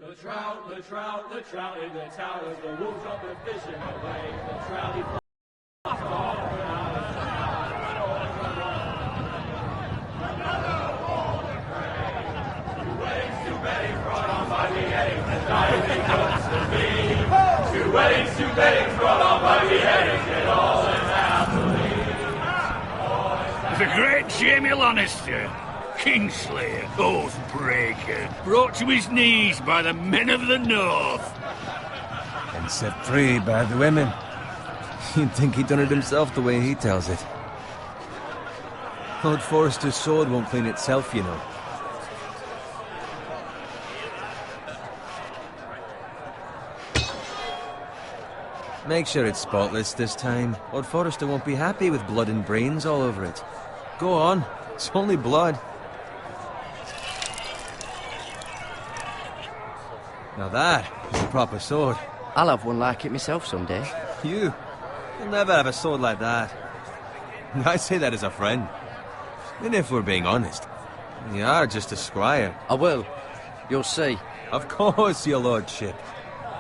The trout in the towers, the wolves of the fishing away. The trout he flies off and out of another boulder prey. Two weddings, two beddings brought on by the headings, and diving hooks to me. Two beddings brought on by the headings, and all is happily. The great Jamie Lannister, Kingslayer, Oathbreaker, brought to his knees by the men of the North. And set free by the women. You'd think he'd done it himself the way he tells it. Lord Forrester's sword won't clean itself, you know. Make sure it's spotless this time. Lord Forrester won't be happy with blood and brains all over it. Go on, it's only blood. Now that is a proper sword. I'll have one like it myself someday. You'll never have a sword like that. I say that as a friend. And if we're being honest, you are just a squire. I will. You'll see. Of course, your lordship.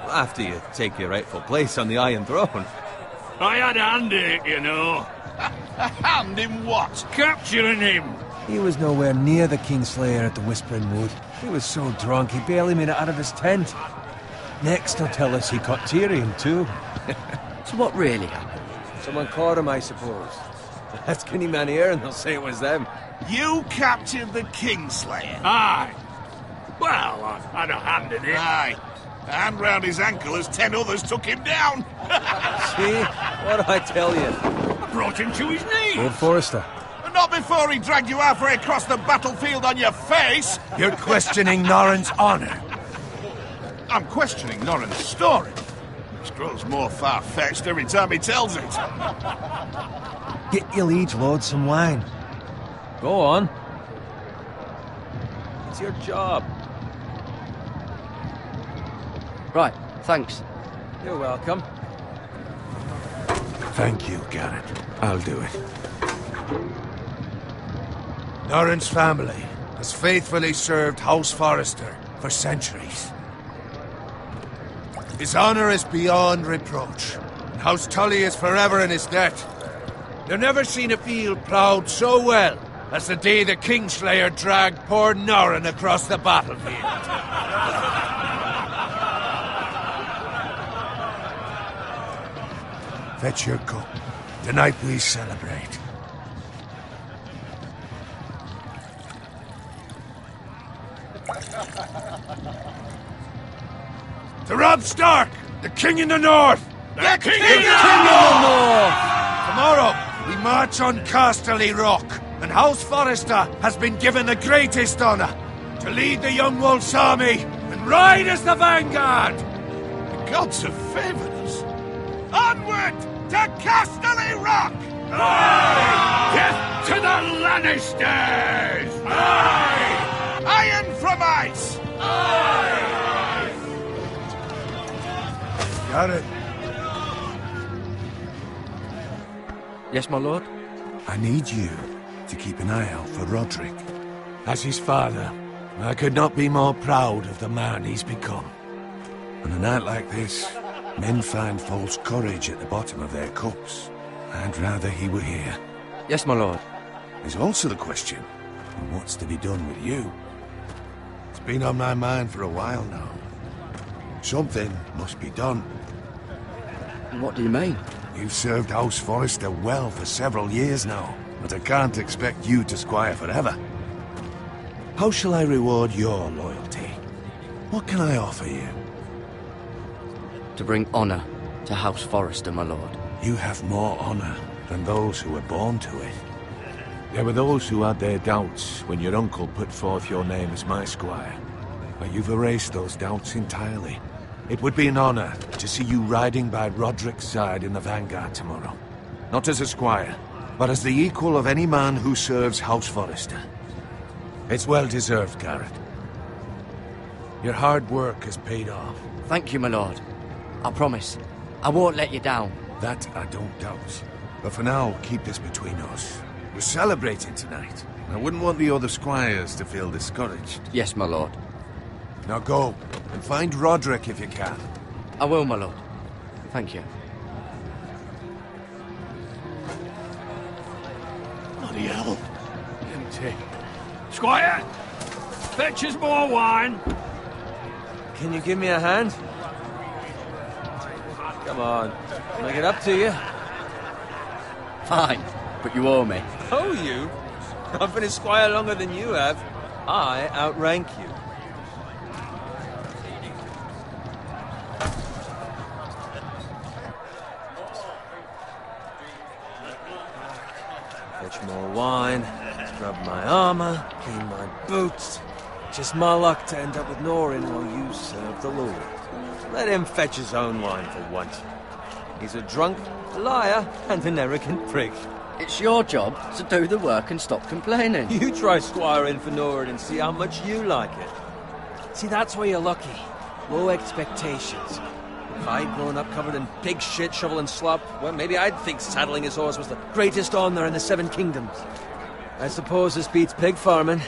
After you take your rightful place on the Iron Throne. I had a hand in it, you know. A hand in what? Capturing him. He was nowhere near the Kingslayer at the Whispering Wood. He was so drunk he barely made it out of his tent. Next he'll tell us he caught Tyrion too. So what really happened? Someone caught him, I suppose. Ask any man here and they'll say it was them. You captured the Kingslayer? Aye. Well, I had a hand in it. Aye. A hand round his ankle as 10 others took him down. See? What do I tell you? I brought him to his knees. Lord Forrester. Not before he dragged you halfway across the battlefield on your face. You're questioning Norrin's honor. I'm questioning Norrin's story, which grows more far-fetched every time he tells it. Get your liege lord some wine. Go on. It's your job. Right, thanks. You're welcome. Thank you, Garrett. I'll do it. Norrin's family has faithfully served House Forrester for centuries. His honor is beyond reproach, and House Tully is forever in his debt. They've never seen a field ploughed so well as the day the Kingslayer dragged poor Norrin across the battlefield. Fetch your cup. Tonight we celebrate. To Robb Stark, the King in the North! The King in the North! Tomorrow, we march on Casterly Rock, and House Forrester has been given the greatest honor to lead the Young Wolf's army and ride as the vanguard! The gods have favored us. Onward to Casterly Rock! Aye! Death to the Lannisters! Aye! Iron from ice! Aye! Got it. Yes, my lord? I need you to keep an eye out for Roderick. As his father, I could not be more proud of the man he's become. On a night like this, men find false courage at the bottom of their cups. I'd rather he were here. Yes, my lord. There's also the question of what's to be done with you. It's been on my mind for a while now. Something must be done. What do you mean? You've served House Forrester well for several years now, but I can't expect you to squire forever. How shall I reward your loyalty? What can I offer you? To bring honor to House Forrester, my lord. You have more honor than those who were born to it. There were those who had their doubts when your uncle put forth your name as my squire. But you've erased those doubts entirely. It would be an honor to see you riding by Roderick's side in the vanguard tomorrow. Not as a squire, but as the equal of any man who serves House Forrester. It's well deserved, Garrett. Your hard work has paid off. Thank you, my lord. I promise. I won't let you down. That I don't doubt. But for now, keep this between us. We're celebrating tonight. I wouldn't want the other squires to feel discouraged. Yes, my lord. Now go, and find Roderick if you can. I will, my lord. Thank you. Bloody hell. Empty. Squire! Fetch us more wine. Can you give me a hand? Come on. Make it up to you. Fine, but you owe me. Oh, you? I've been a squire longer than you have. I outrank you. Fetch more wine, rub my armor, clean my boots. Just my luck to end up with Norin while you serve the Lord. Let him fetch his own wine for once. He's a drunk, a liar, and an arrogant prick. It's your job to do the work and stop complaining. You try squiring for Norin and see how much you like it. See, that's where you're lucky. Low expectations. If I'd grown up covered in pig shit, shovel and slop, well, maybe I'd think saddling his horse was the greatest honor in the Seven Kingdoms. I suppose this beats pig farming.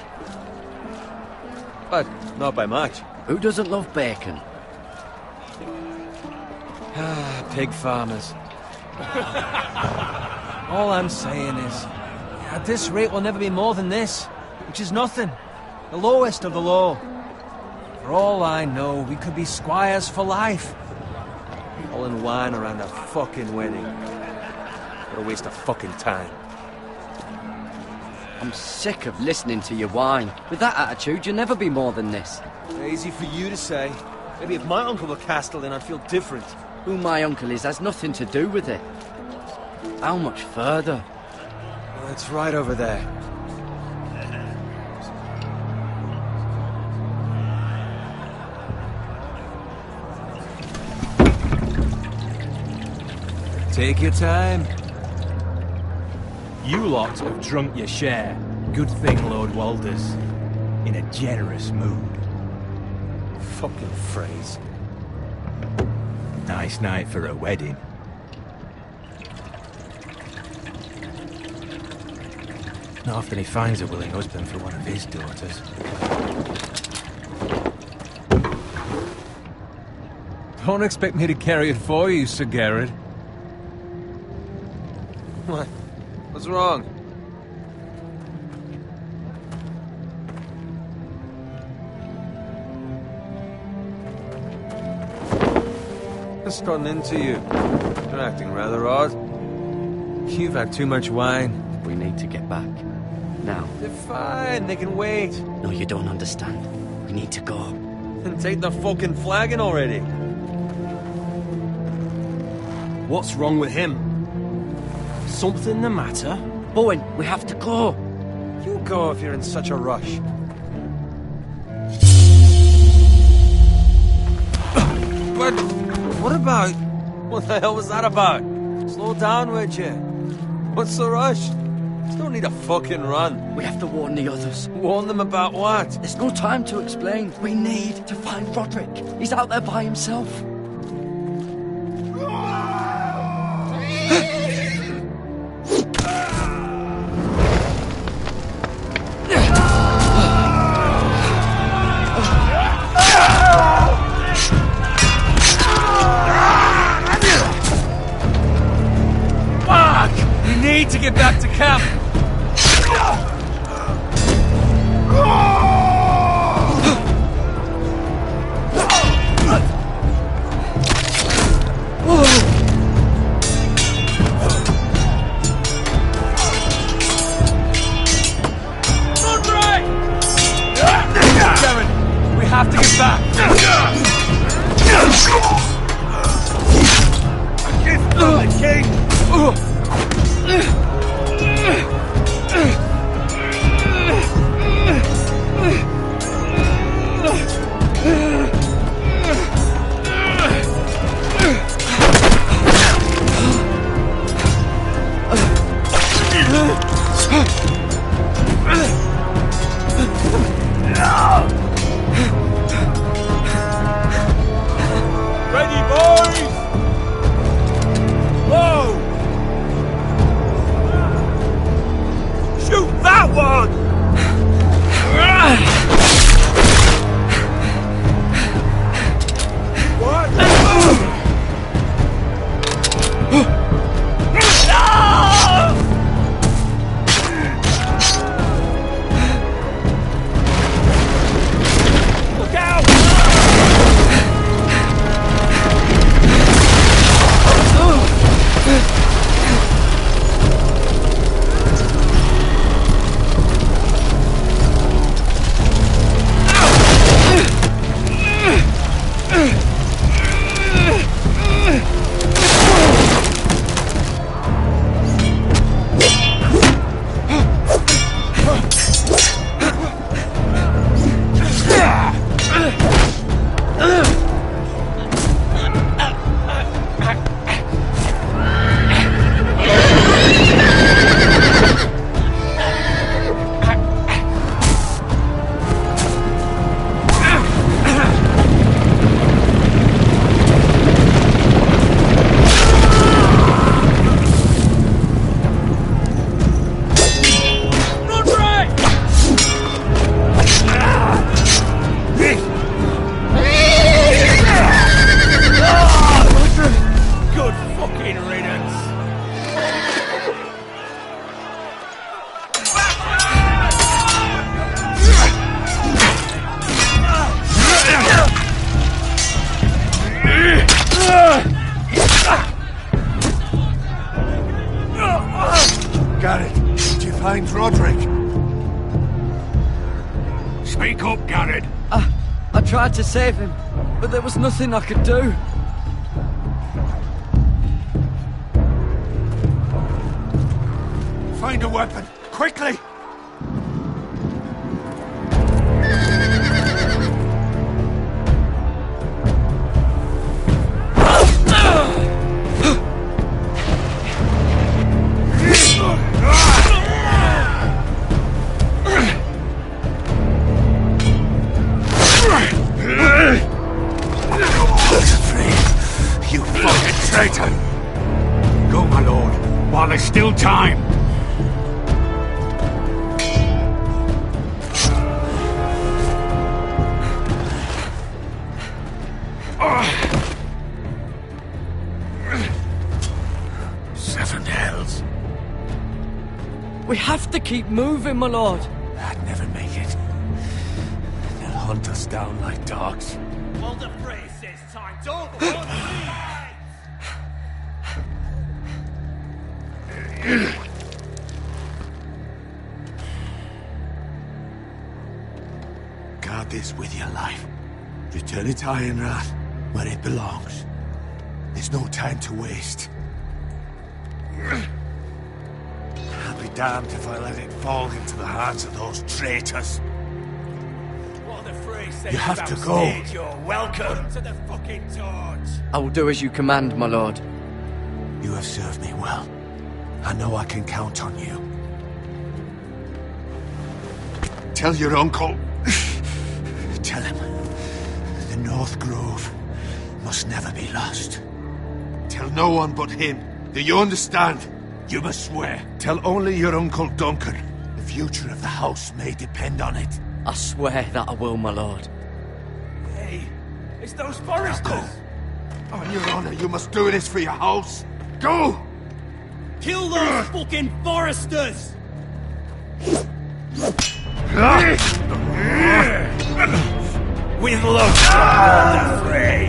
But not by much. Who doesn't love bacon? Ah, pig farmers. All I'm saying is, at this rate we'll never be more than this, which is nothing. The lowest of the low. For all I know, we could be squires for life. All in wine around a fucking wedding. What a waste of fucking time. I'm sick of listening to your whine. With that attitude, you'll never be more than this. Easy for you to say. Maybe if my uncle were Castellan, I'd feel different. Who my uncle is has nothing to do with it. How much further? Well, it's right over there. Take your time. You lot have drunk your share. Good thing Lord Walder's in a generous mood. Fucking phrase. Nice night for a wedding. Not often he finds a willing husband for one of his daughters. Don't expect me to carry it for you, Sir Garrett. What? What's wrong? Just gotten into you. You're acting rather odd. You've had too much wine. We need to get back. Now. They're fine, they can wait. No, you don't understand. We need to go. Then take the fucking flagon already. What's wrong with him? Something the matter? Bowen, we have to go. You go if you're in such a rush. But what about... What the hell was that about? Slow down, would you? What's the rush? There's no need to fucking run. We have to warn the others. Warn them about what? There's no time to explain. We need to find Roderick. He's out there by himself. Need to get back to camp. Karen, we have to get back. Give the king. find Roderick? Speak up, Garrett. I tried to save him, but there was nothing I could do. Find a weapon, quickly! You fucking traitor! Go, my lord, while there's still time. Seven hells. We have to keep moving, my lord. I'd never make it. They'll hunt us down like dogs. Well, the phrase says time's over. Guard this with your life. Return it to Ironrath, where it belongs. There's no time to waste. I'll be damned if I let it fall into the hands of those traitors. What the phrase says You have about to go. stage, you're welcome to the fucking torch. I will do as you command, my lord. You have served me well. I know I can count on you. Tell your uncle. Tell him. The North Grove must never be lost. Tell no one but him. Do you understand? You must swear. Tell only your Uncle Duncan. The future of the house may depend on it. I swear that I will, my lord. Hey, it's those foresters. Go. On your honor, you must do this for your house. Go! Kill those fucking foresters! With love, the fray.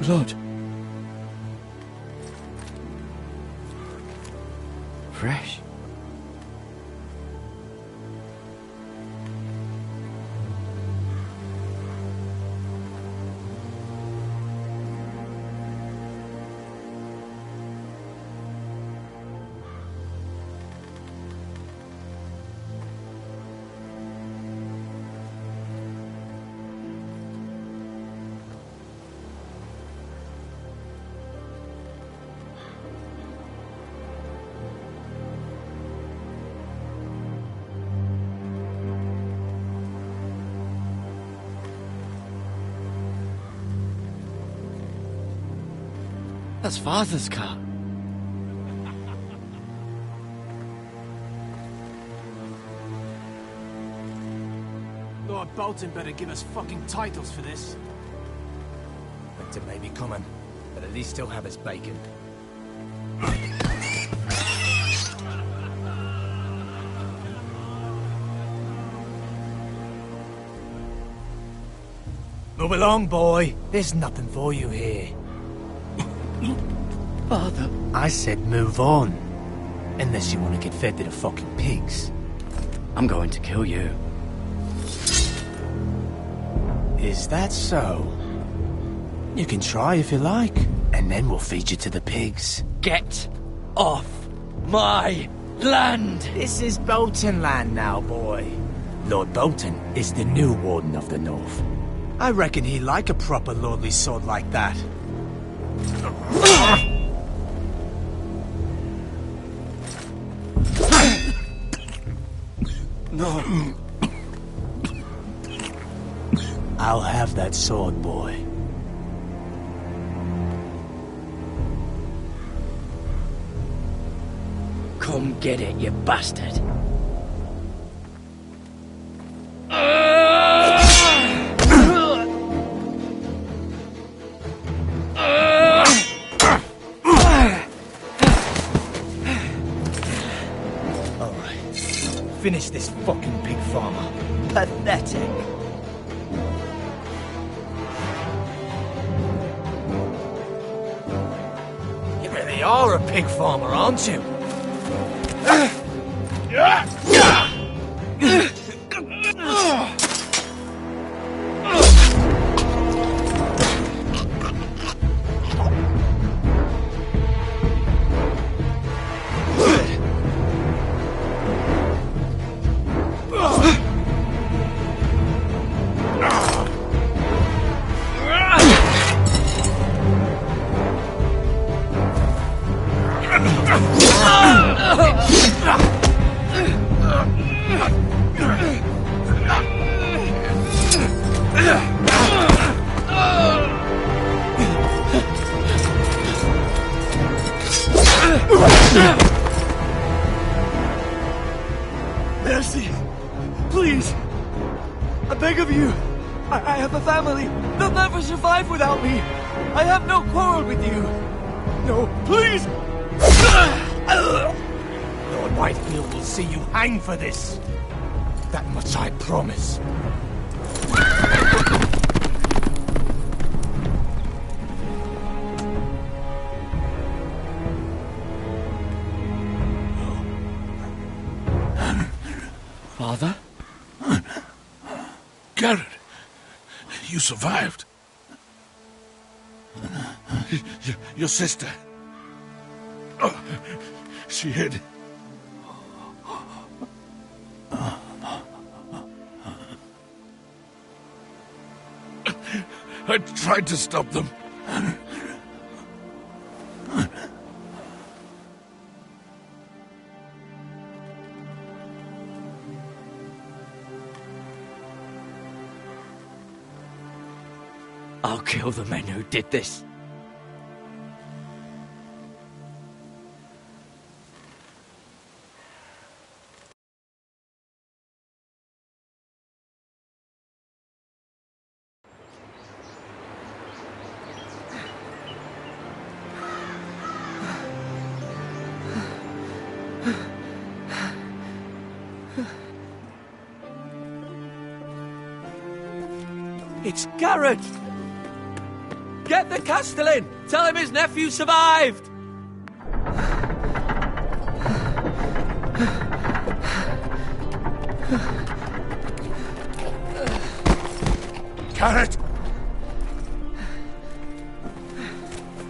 Blood. Fresh. That's Father's car. Lord Bolton better give us fucking titles for this. Winter may be coming, but at least he'll have his bacon. Move along, boy. There's nothing for you here. Father. I said move on. Unless you want to get fed to the fucking pigs. I'm going to kill you. Is that so? You can try if you like, and then we'll feed you to the pigs. Get off my land! This is Bolton land now, boy. Lord Bolton is the new Warden of the North. I reckon he'd like a proper lordly sword like that. No. I'll have that sword, boy. Come get it, you bastard. Alright. Finish this fucking pig farmer. Pathetic. You really are a pig farmer, aren't you? Mercy! Please! I beg of you! I have a family! They'll never survive without me! I have no quarrel with you! No, please! Lord Whitefield will see you hang for this! That much I promise. Father? Garrett, you survived. Your sister. Oh, she hid. I tried to stop them. I'll kill the men who did this. It's Garrett! Get the Castellan! Tell him his nephew survived! Garrett!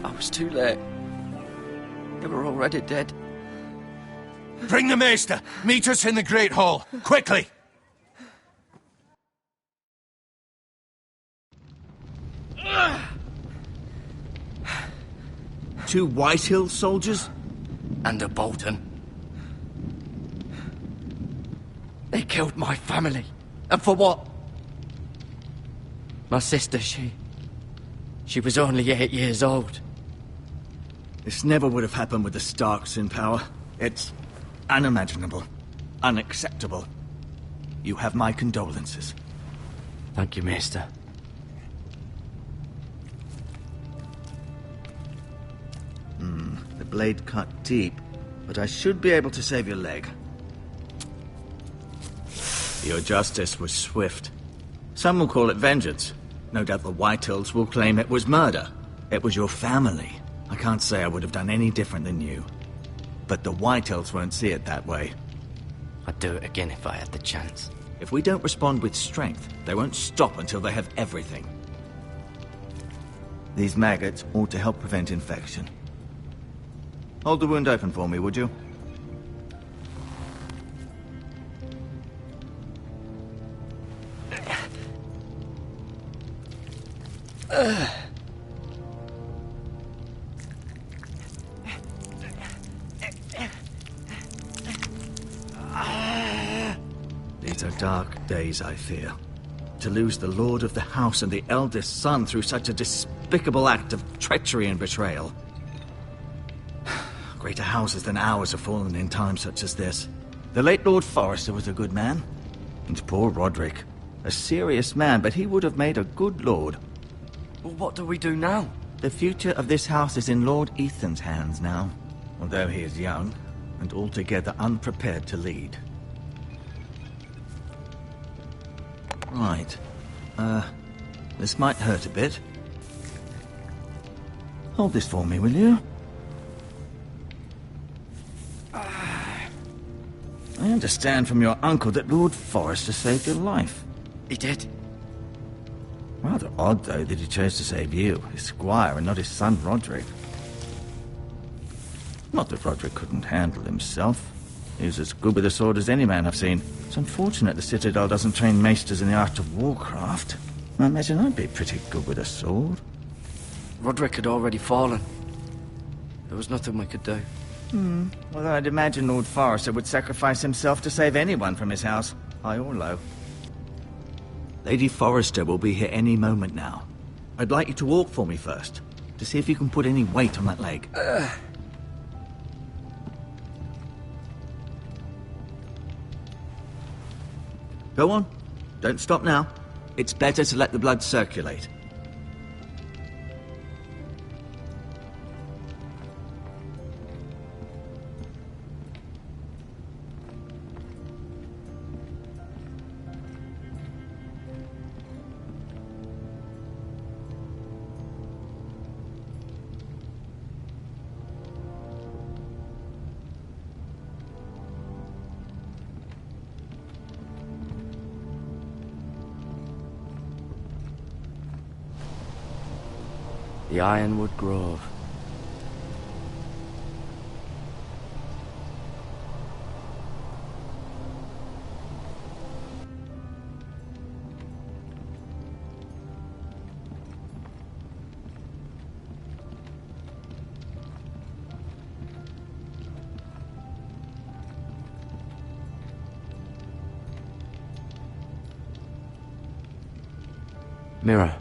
I was too late. They were already dead. Bring the maester! Meet us in the Great Hall! Quickly! Two Whitehill soldiers? And a Bolton. They killed my family. And for what? My sister, she was only 8 years old. This never would have happened with the Starks in power. It's unimaginable. Unacceptable. You have my condolences. Thank you, Maester. The blade cut deep, but I should be able to save your leg. Your justice was swift. Some will call it vengeance. No doubt the Whitehills will claim it was murder. It was your family. I can't say I would have done any different than you. But the Whitehills won't see it that way. I'd do it again if I had the chance. If we don't respond with strength, they won't stop until they have everything. These maggots ought to help prevent infection. Hold the wound open for me, would you? These are dark days, I fear. To lose the lord of the house and the eldest son through such a despicable act of treachery and betrayal. Greater houses than ours have fallen in times such as this. The late Lord Forrester was a good man. And poor Roderick. A serious man, but he would have made a good lord. Well, what do we do now? The future of this house is in Lord Ethan's hands now. Although he is young, and altogether unprepared to lead. Right. This might hurt a bit. Hold this for me, will you? I understand from your uncle that Lord Forrester saved your life. He did. Rather odd, though, that he chose to save you, his squire, and not his son Roderick. Not that Roderick couldn't handle himself. He was as good with a sword as any man I've seen. It's unfortunate the Citadel doesn't train maesters in the art of warcraft. I imagine I'd be pretty good with a sword. Roderick had already fallen. There was nothing we could do. Although I'd imagine Lord Forrester would sacrifice himself to save anyone from his house, high or low. Lady Forrester will be here any moment now. I'd like you to walk for me first, to see if you can put any weight on that leg. Go on. Don't stop now. It's better to let the blood circulate. The Ironwood Grove. Mirror.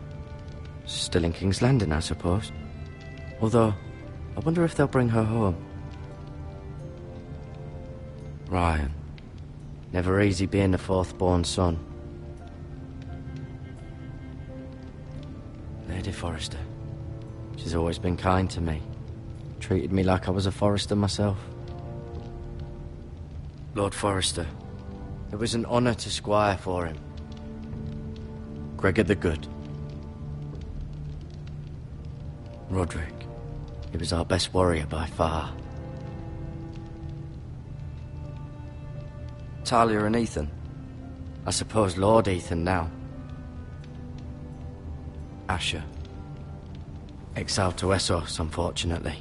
Still in King's Landing, I suppose. Although, I wonder if they'll bring her home. Ryan. Never easy being the fourth-born son. Lady Forrester. She's always been kind to me. Treated me like I was a Forrester myself. Lord Forrester. It was an honour to squire for him. Gregor the Good. Roderick. He was our best warrior by far. Talia and Ethan. I suppose Lord Ethan now. Asher. Exiled to Essos, unfortunately.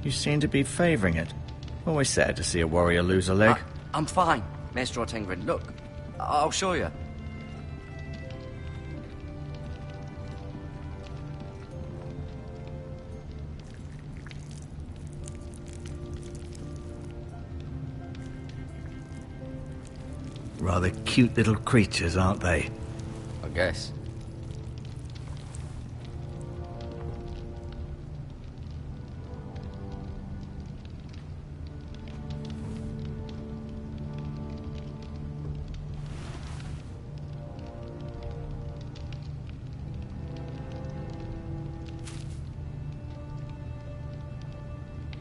You seem to be favouring it. Always sad to see a warrior lose a leg. I'm fine, Maestro Tengrin. Look, I'll show you. Rather cute little creatures, aren't they? I guess.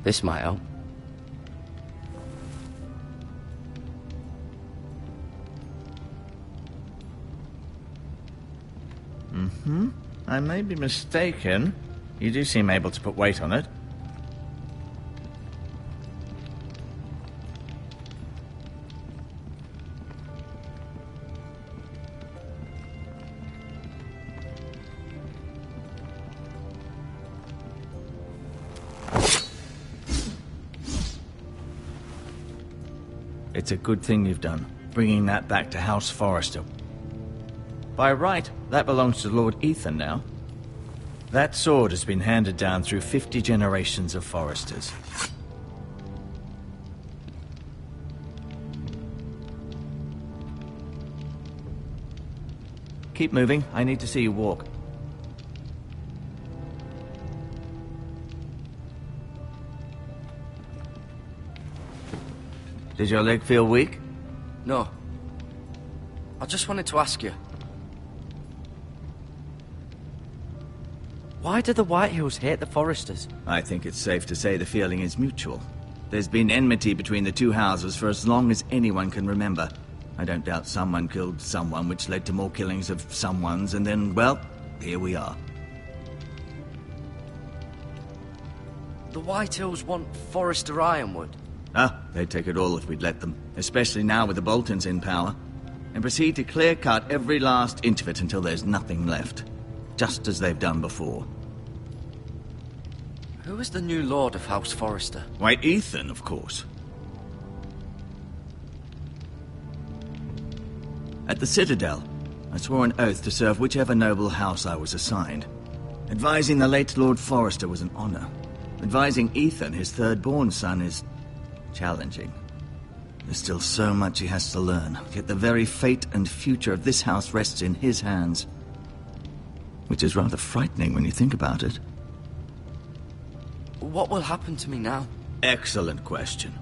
This might help. I may be mistaken. You do seem able to put weight on it. It's a good thing you've done, bringing that back to House Forrester. By right, that belongs to Lord Ethan now. That sword has been handed down through 50 generations of Forresters. Keep moving. I need to see you walk. Did your leg feel weak? No. I just wanted to ask you. Why do the Whitehills hate the Forresters? I think it's safe to say the feeling is mutual. There's been enmity between the two houses for as long as anyone can remember. I don't doubt someone killed someone, which led to more killings of someones, and then, well, here we are. The Whitehills want Forrester Ironwood. They'd take it all if we'd let them, especially now with the Boltons in power, and proceed to clear-cut every last inch of it until there's nothing left, just as they've done before. Who is the new Lord of House Forrester? Why, Ethan, of course. At the Citadel, I swore an oath to serve whichever noble house I was assigned. Advising the late Lord Forrester was an honor. Advising Ethan, his third-born son, is challenging. There's still so much he has to learn, yet the very fate and future of this house rests in his hands. Which is rather frightening when you think about it. What will happen to me now? Excellent question.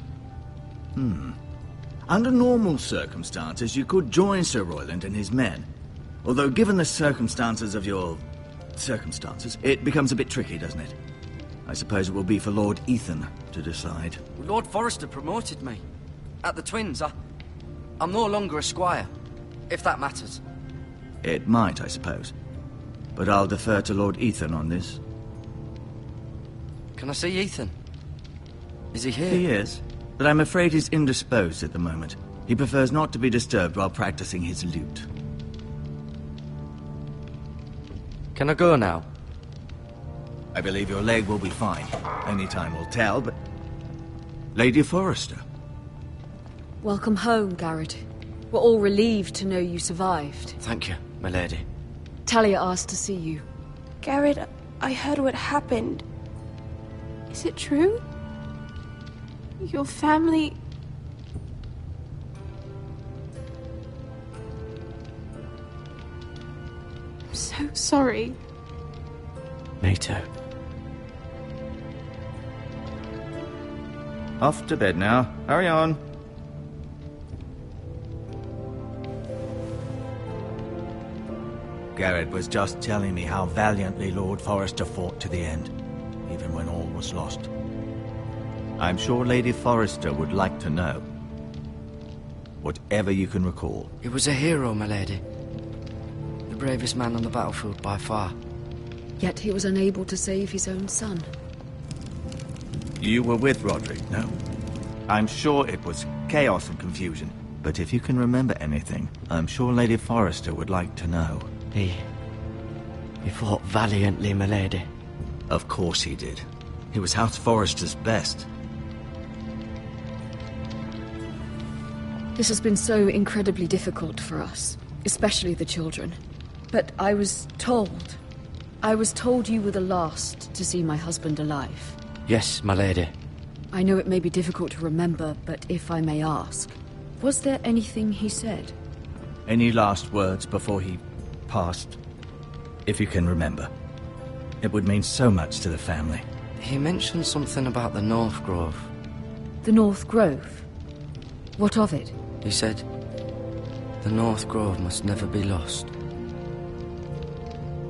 Under normal circumstances, you could join Sir Royland and his men. Although given the circumstances of your circumstances, it becomes a bit tricky, doesn't it? I suppose it will be for Lord Ethan to decide. Lord Forrester promoted me. At the Twins, I'm no longer a squire, if that matters. It might, I suppose. But I'll defer to Lord Ethan on this. Can I see Ethan? Is he here? He is, but I'm afraid he's indisposed at the moment. He prefers not to be disturbed while practicing his lute. Can I go now? I believe your leg will be fine. Only time will tell, but... Lady Forrester. Welcome home, Garrett. We're all relieved to know you survived. Thank you, my lady. Talia asked to see you. Garrett, I heard what happened. Is it true? Your family... I'm so sorry. Me too. Off to bed now. Hurry on. Garrett was just telling me how valiantly Lord Forrester fought to the end, even when all was lost. I'm sure Lady Forrester would like to know. Whatever you can recall. He was a hero, my lady. The bravest man on the battlefield by far. Yet he was unable to save his own son. You were with Roderick, no? I'm sure it was chaos and confusion. But if you can remember anything, I'm sure Lady Forrester would like to know. He fought valiantly, my lady. Of course he did. He was House Forrester's best. This has been so incredibly difficult for us, especially the children. But I was told you were the last to see my husband alive. Yes, my lady. I know it may be difficult to remember, but if I may ask, was there anything he said? Any last words before he passed? If you can remember. It would mean so much to the family. He mentioned something about the North Grove. The North Grove? What of it? He said, the North Grove must never be lost.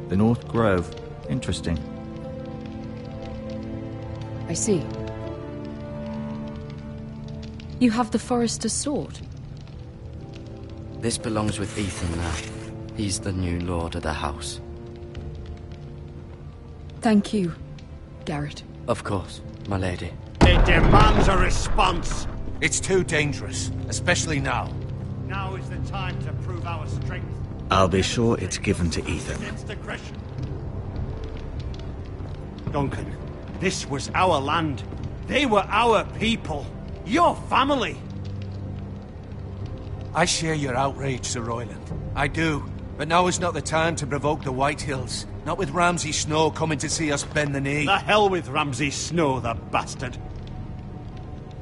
The North Grove. Interesting. I see. You have the Forrester's sword. This belongs with Ethan now. He's the new lord of the house. Thank you, Garrett. Of course, my lady. It demands a response. It's too dangerous, especially now. Now is the time to prove our strength. I'll be sure it's given to Ethan. Against aggression. Duncan, this was our land. They were our people. Your family. I share your outrage, Sir Royland. I do. But now is not the time to provoke the White Hills. Not with Ramsay Snow coming to see us bend the knee. The hell with Ramsay Snow, the bastard.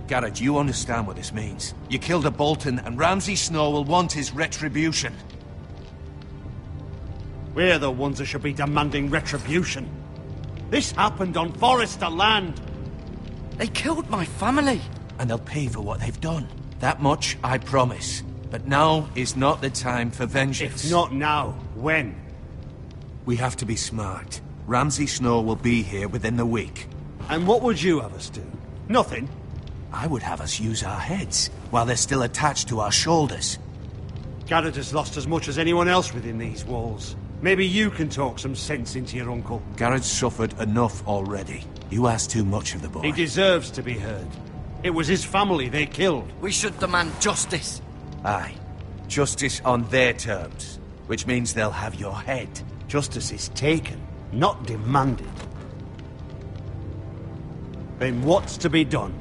Garrett, you understand what this means. You killed a Bolton, and Ramsay Snow will want his retribution. We're the ones that should be demanding retribution. This happened on Forrester land. They killed my family. And they'll pay for what they've done. That much, I promise. But now is not the time for vengeance. If not now, when? We have to be smart. Ramsay Snow will be here within the week. And what would you have us do? Nothing? I would have us use our heads, while they're still attached to our shoulders. Garrett has lost as much as anyone else within these walls. Maybe you can talk some sense into your uncle. Garrett's suffered enough already. You ask too much of the boy. He deserves to be heard. It was his family they killed. We should demand justice. Aye. Justice on their terms. Which means they'll have your head. Justice is taken, not demanded. Then what's to be done?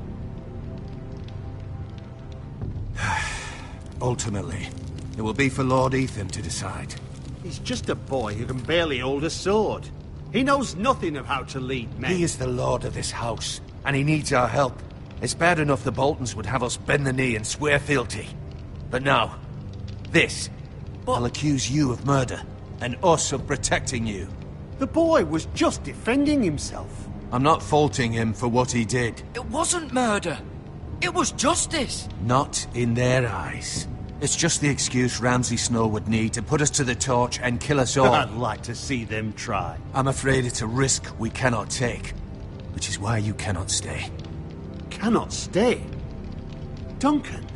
Ultimately, it will be for Lord Ethan to decide. He's just a boy who can barely hold a sword. He knows nothing of how to lead men. He is the lord of this house, and he needs our help. It's bad enough the Boltons would have us bend the knee and swear fealty. But now, this. I'll accuse you of murder, and us of protecting you. The boy was just defending himself. I'm not faulting him for what he did. It wasn't murder. It was justice. Not in their eyes. It's just the excuse Ramsay Snow would need to put us to the torch and kill us all. I'd like to see them try. I'm afraid it's a risk we cannot take, which is why you cannot stay. Cannot stay? Duncan,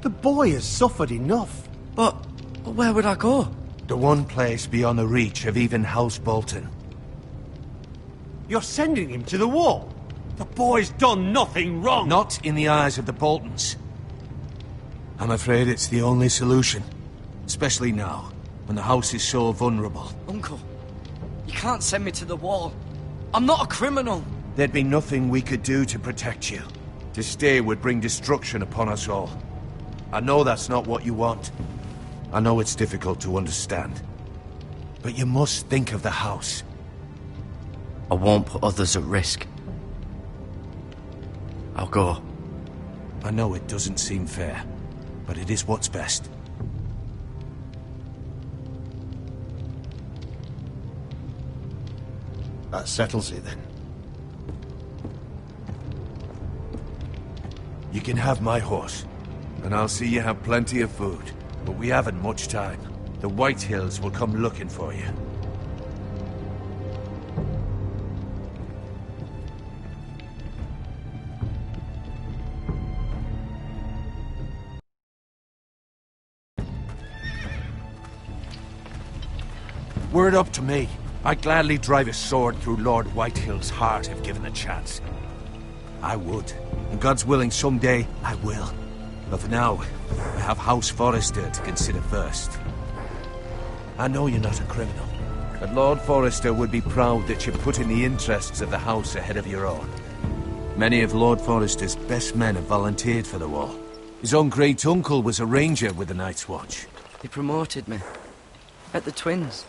the boy has suffered enough. But where would I go? The one place beyond the reach of even House Bolton. You're sending him to the wall? The boy's done nothing wrong. Not in the eyes of the Boltons. I'm afraid it's the only solution. Especially now, when the house is so vulnerable. Uncle, you can't send me to the wall. I'm not a criminal. There'd be nothing we could do to protect you. To stay would bring destruction upon us all. I know that's not what you want. I know it's difficult to understand. But you must think of the house. I won't put others at risk. I'll go. I know it doesn't seem fair, but it is what's best. That settles it, then. You can have my horse, and I'll see you have plenty of food. But we haven't much time. The White Hills will come looking for you. Were it up to me, I'd gladly drive a sword through Lord Whitehill's heart if given the chance. I would. And God's willing, someday I will. But for now, I have House Forrester to consider first. I know you're not a criminal, But Lord Forrester would be proud that you're putting the interests of the house ahead of your own. Many of Lord Forrester's best men have volunteered for the war. His own great-uncle was a ranger with the Night's Watch. They promoted me. At the Twins.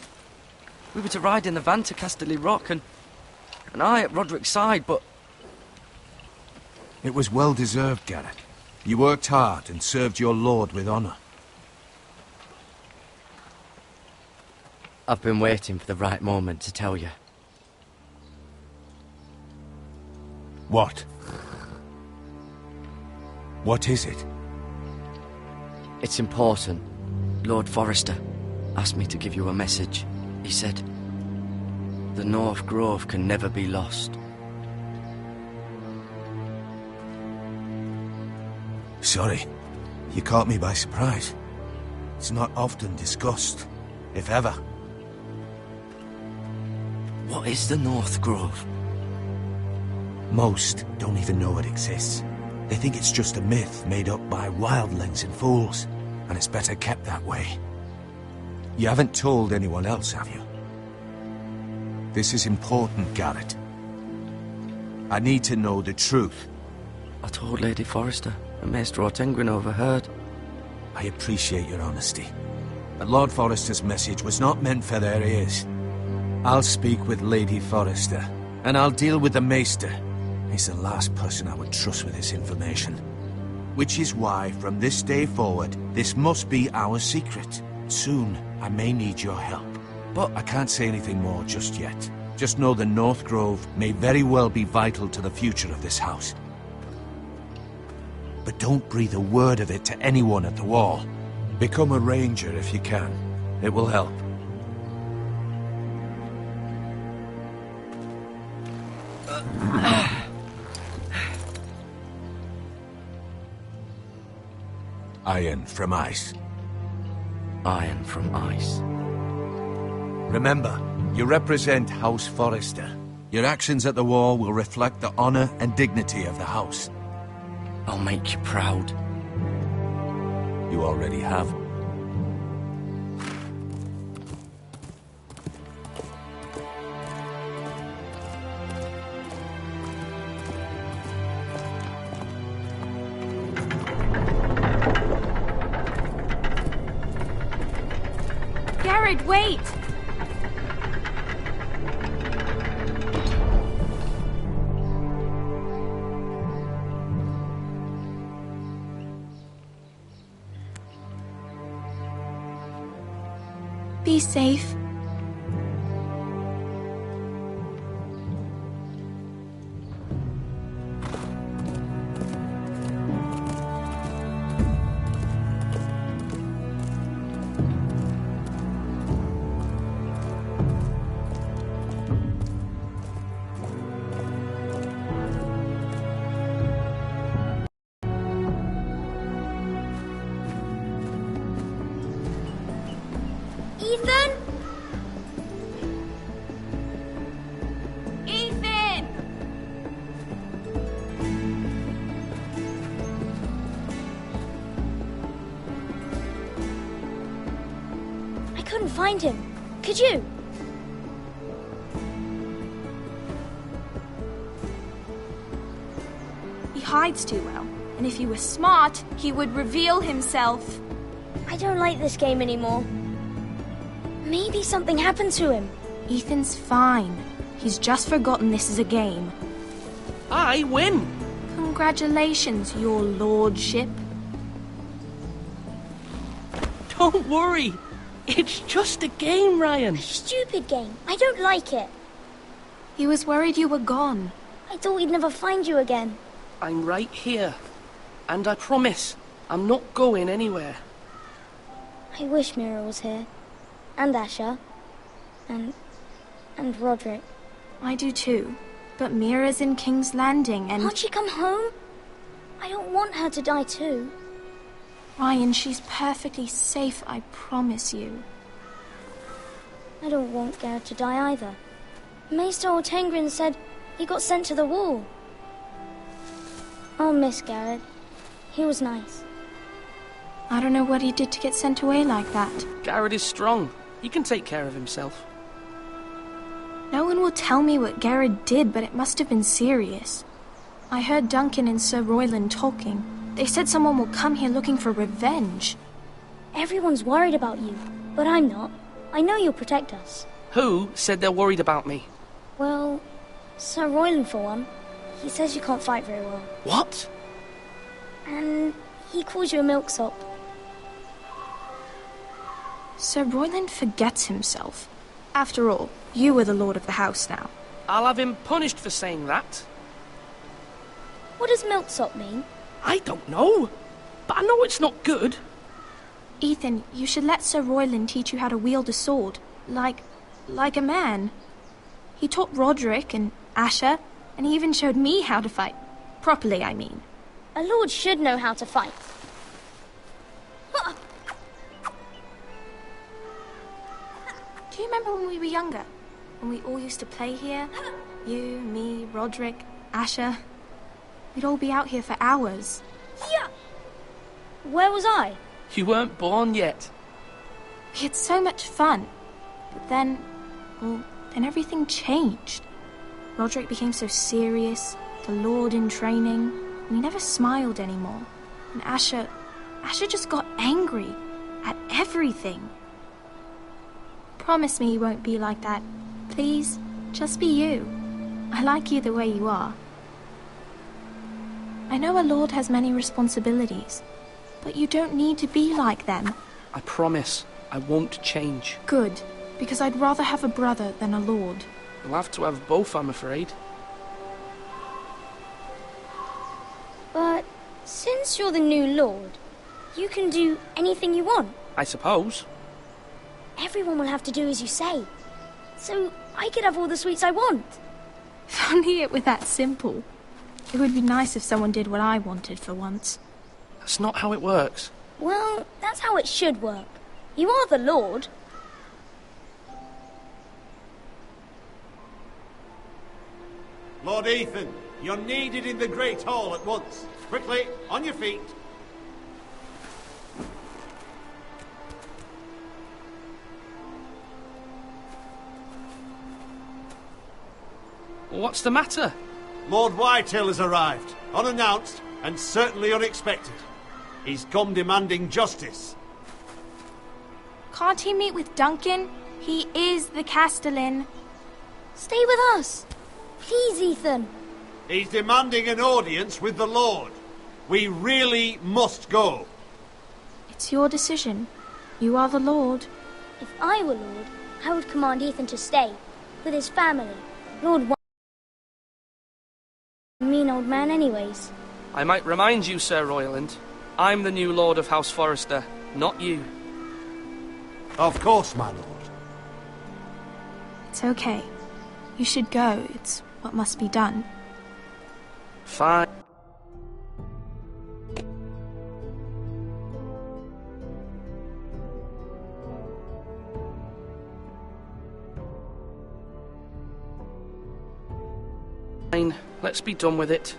We were to ride in the van to Casterly Rock, and I at Roderick's side, but... It was well-deserved, Garrett. You worked hard and served your lord with honor. I've been waiting for the right moment to tell you. What? What is it? It's important. Lord Forrester asked me to give you a message. He said, the North Grove can never be lost. Sorry. You caught me by surprise. It's not often discussed, if ever. What is the North Grove? Most don't even know it exists. They think it's just a myth made up by wildlings and fools, and it's better kept that way. You haven't told anyone else, have you? This is important, Garrett. I need to know the truth. I told Lady Forrester, and Maester Ortengryn overheard. I appreciate your honesty, but Lord Forrester's message was not meant for their ears. I'll speak with Lady Forrester, and I'll deal with the Maester. He's the last person I would trust with this information. Which is why, from this day forward, this must be our secret. Soon, I may need your help. But I can't say anything more just yet. Just know the North Grove may very well be vital to the future of this house. But don't breathe a word of it to anyone at the wall. Become a ranger if you can. It will help. Iron from ice. Iron from ice. Remember, you represent House Forrester. Your actions at the wall will reflect the honor and dignity of the house. I'll make you proud. You already have. Garrett, wait! Be safe. Ethan? Ethan! I couldn't find him. Could you? He hides too well, and if he was smart, he would reveal himself. I don't like this game anymore. Maybe something happened to him. Ethan's fine. He's just forgotten this is a game. I win! Congratulations, your lordship. Don't worry. It's just a game, Ryan. A stupid game. I don't like it. He was worried you were gone. I thought we'd never find you again. I'm right here. And I promise, I'm not going anywhere. I wish Mira was here. And Asher. And Roderick. I do too. But Mira's in King's Landing and... Can't she come home? I don't want her to die too. Ryan, she's perfectly safe, I promise you. I don't want Garrett to die either. Maester Ortengryn said he got sent to the wall. I'll miss Garrett. He was nice. I don't know what he did to get sent away like that. Garrett is strong. He can take care of himself. No one will tell me what Garrett did, but it must have been serious. I heard Duncan and Sir Royland talking. They said someone will come here looking for revenge. Everyone's worried about you, but I'm not. I know you'll protect us. Who said they're worried about me? Well, Sir Royland for one. He says you can't fight very well. What? And he calls you a milksop. Sir Royland forgets himself. After all, you are the lord of the house now. I'll have him punished for saying that. What does milksop mean? I don't know, but I know it's not good. Ethan, you should let Sir Royland teach you how to wield a sword. Like a man. He taught Roderick and Asher, and he even showed me how to fight. Properly, I mean. A lord should know how to fight. Do you remember when we were younger? When we all used to play here? You, me, Roderick, Asher. We'd all be out here for hours. Yeah. Where was I? You weren't born yet. We had so much fun. But then everything changed. Roderick became so serious, the Lord in training, and he never smiled anymore. And Asher just got angry at everything. Promise me you won't be like that. Please, just be you. I like you the way you are. I know a lord has many responsibilities, but you don't need to be like them. I promise I won't change. Good, because I'd rather have a brother than a lord. You'll have to have both, I'm afraid. But since you're the new lord, you can do anything you want. I suppose. Everyone will have to do as you say. So I could have all the sweets I want. If only it were that simple. It would be nice if someone did what I wanted for once. That's not how it works. Well, that's how it should work. You are the lord. Lord Ethan, you're needed in the Great Hall at once. Quickly, on your feet. What's the matter? Lord Whitehill has arrived, unannounced and certainly unexpected. He's come demanding justice. Can't he meet with Duncan? He is the Castellan. Stay with us. Please, Ethan. He's demanding an audience with the Lord. We really must go. It's your decision. You are the Lord. If I were Lord, I would command Ethan to stay with his family. Lord mean old man anyways. I might remind you, Sir Royland, I'm the new Lord of House Forrester, not you. Of course, my lord. It's okay. You should go. It's what must be done. Fine. Fine. Let's be done with it.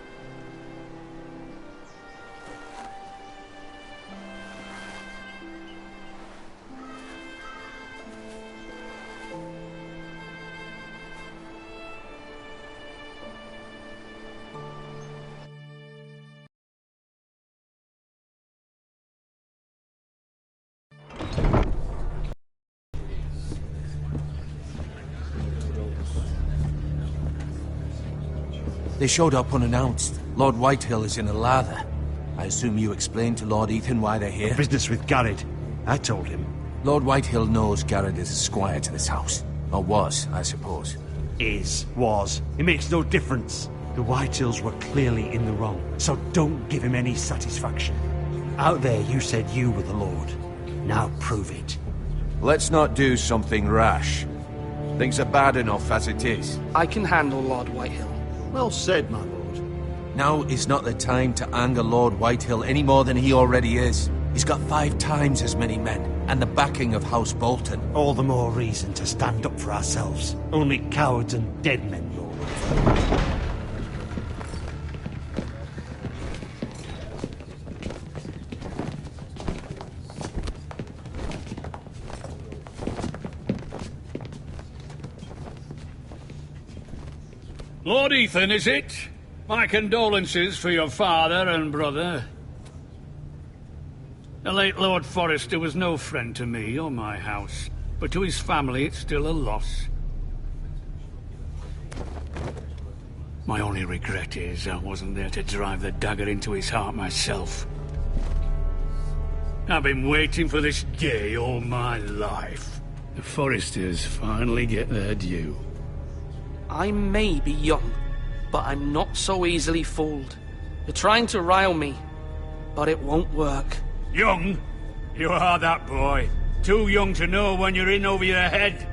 They showed up unannounced. Lord Whitehill is in a lather. I assume you explained to Lord Ethan why they're here? Business with Garrett. I told him. Lord Whitehill knows Garrett is a squire to this house. Or was, I suppose. Was. It makes no difference. The Whitehills were clearly in the wrong, so don't give him any satisfaction. Out there you said you were the Lord. Now prove it. Let's not do something rash. Things are bad enough as it is. I can handle Lord Whitehill. Well said, my lord. Now is not the time to anger Lord Whitehill any more than he already is. He's got 5 times as many men, and the backing of House Bolton. All the more reason to stand up for ourselves. Only cowards and dead men, lord. Lord Ethan, is it? My condolences for your father and brother. The late Lord Forrester was no friend to me or my house, but to his family it's still a loss. My only regret is I wasn't there to drive the dagger into his heart myself. I've been waiting for this day all my life. The Forresters finally get their due. I may be young, but I'm not so easily fooled. You're trying to rile me, but it won't work. Young? You are that boy. Too young to know when you're in over your head.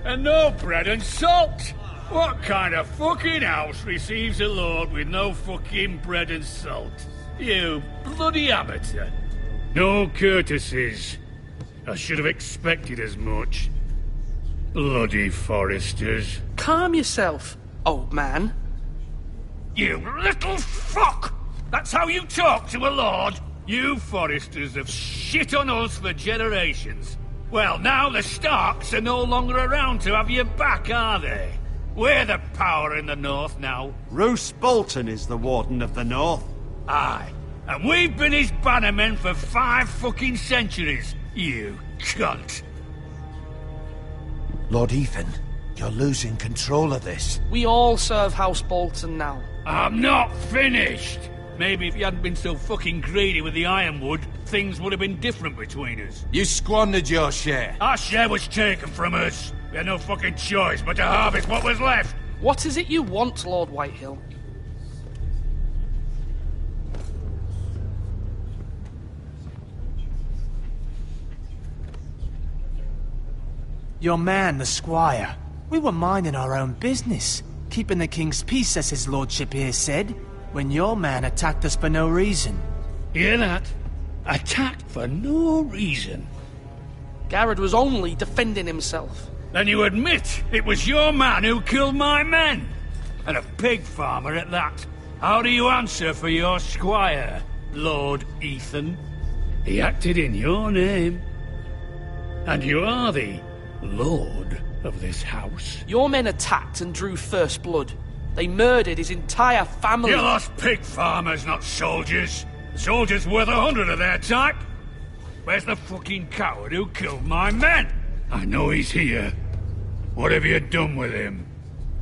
And no bread and salt! What kind of fucking house receives a lord with no fucking bread and salt? You bloody amateur. No courtesies. I should have expected as much. Bloody Forresters. Calm yourself, old man. You little fuck! That's how you talk to a lord? You Forresters have shit on us for generations. Well, now the Starks are no longer around to have your back, are they? We're the power in the north now. Roose Bolton is the Warden of the North. Aye. And we've been his bannermen for 5 fucking centuries, you cunt. Lord Ethan, you're losing control of this. We all serve House Bolton now. I'm not finished! Maybe if you hadn't been so fucking greedy with the ironwood, things would have been different between us. You squandered your share. Our share was taken from us. We had no fucking choice but to harvest what was left. What is it you want, Lord Whitehill? Your man, the squire. We were minding our own business, keeping the king's peace, as his lordship here said, when your man attacked us for no reason. Hear that? Attacked for no reason. Garrett was only defending himself. Then you admit it was your man who killed my men? And a pig farmer at that. How do you answer for your squire, Lord Ethan? He acted in your name. And you are the lord of this house. Your men attacked and drew first blood. They murdered his entire family. You lost pig farmers, not soldiers. Soldiers worth 100 of their type. Where's the fucking coward who killed my men? I know he's here. What have you done with him?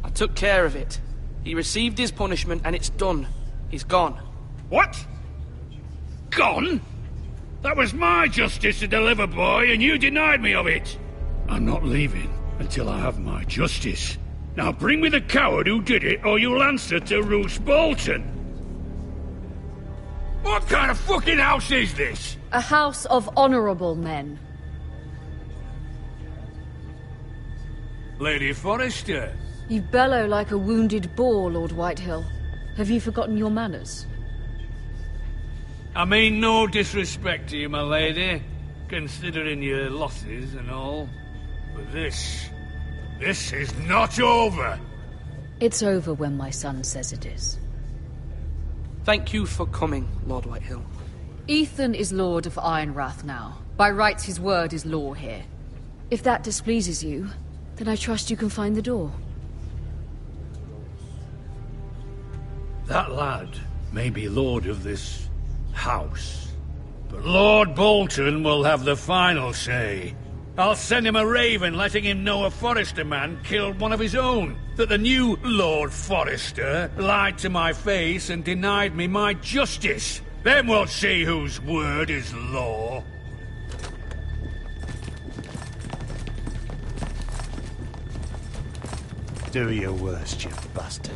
I took care of it. He received his punishment and it's done. He's gone. What? Gone? That was my justice to deliver, boy, and you denied me of it. I'm not leaving until I have my justice. Now bring me the coward who did it, or you'll answer to Roose Bolton. What kind of fucking house is this? A house of honorable men. Lady Forrester. You bellow like a wounded boar, Lord Whitehill. Have you forgotten your manners? I mean no disrespect to you, my lady, considering your losses and all. But this is not over. It's over when my son says it is. Thank you for coming, Lord Whitehill. Ethan is Lord of Ironrath now. By rights, his word is law here. If that displeases you, then I trust you can find the door. That lad may be lord of this house, but Lord Bolton will have the final say. I'll send him a raven letting him know a Forrester man killed one of his own, that the new Lord Forrester lied to my face and denied me my justice. Then we'll see whose word is law. Do your worst, you bastard.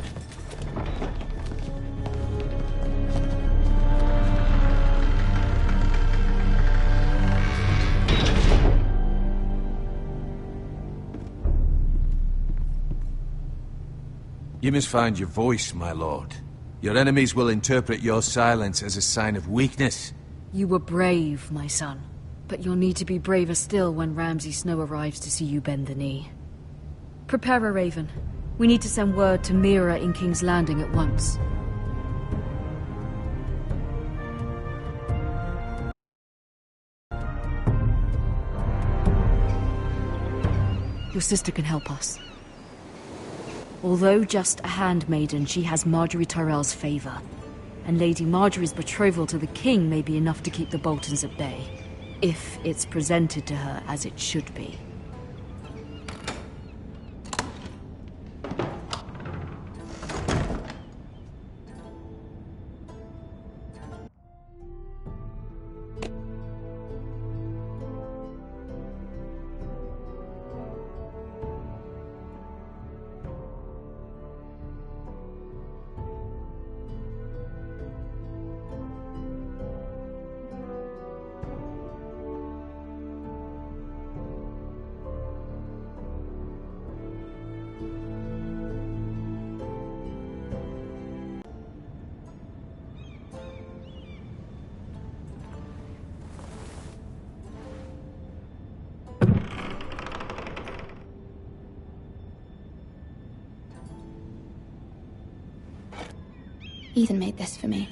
You must find your voice, my lord. Your enemies will interpret your silence as a sign of weakness. You were brave, my son. But you'll need to be braver still when Ramsay Snow arrives to see you bend the knee. Prepare a raven. We need to send word to Mira in King's Landing at once. Your sister can help us. Although just a handmaiden, she has Marjorie Tyrell's favor. And Lady Marjorie's betrothal to the king may be enough to keep the Boltons at bay, if it's presented to her as it should be. Ethan made this for me.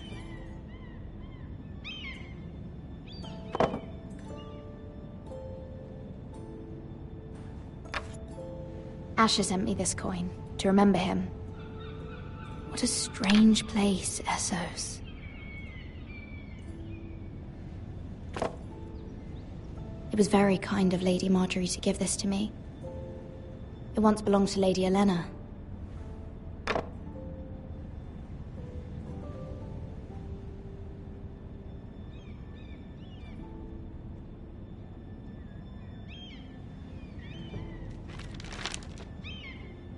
Asher sent me this coin to remember him. What a strange place, Essos. It was very kind of Lady Marjorie to give this to me. It once belonged to Lady Elena.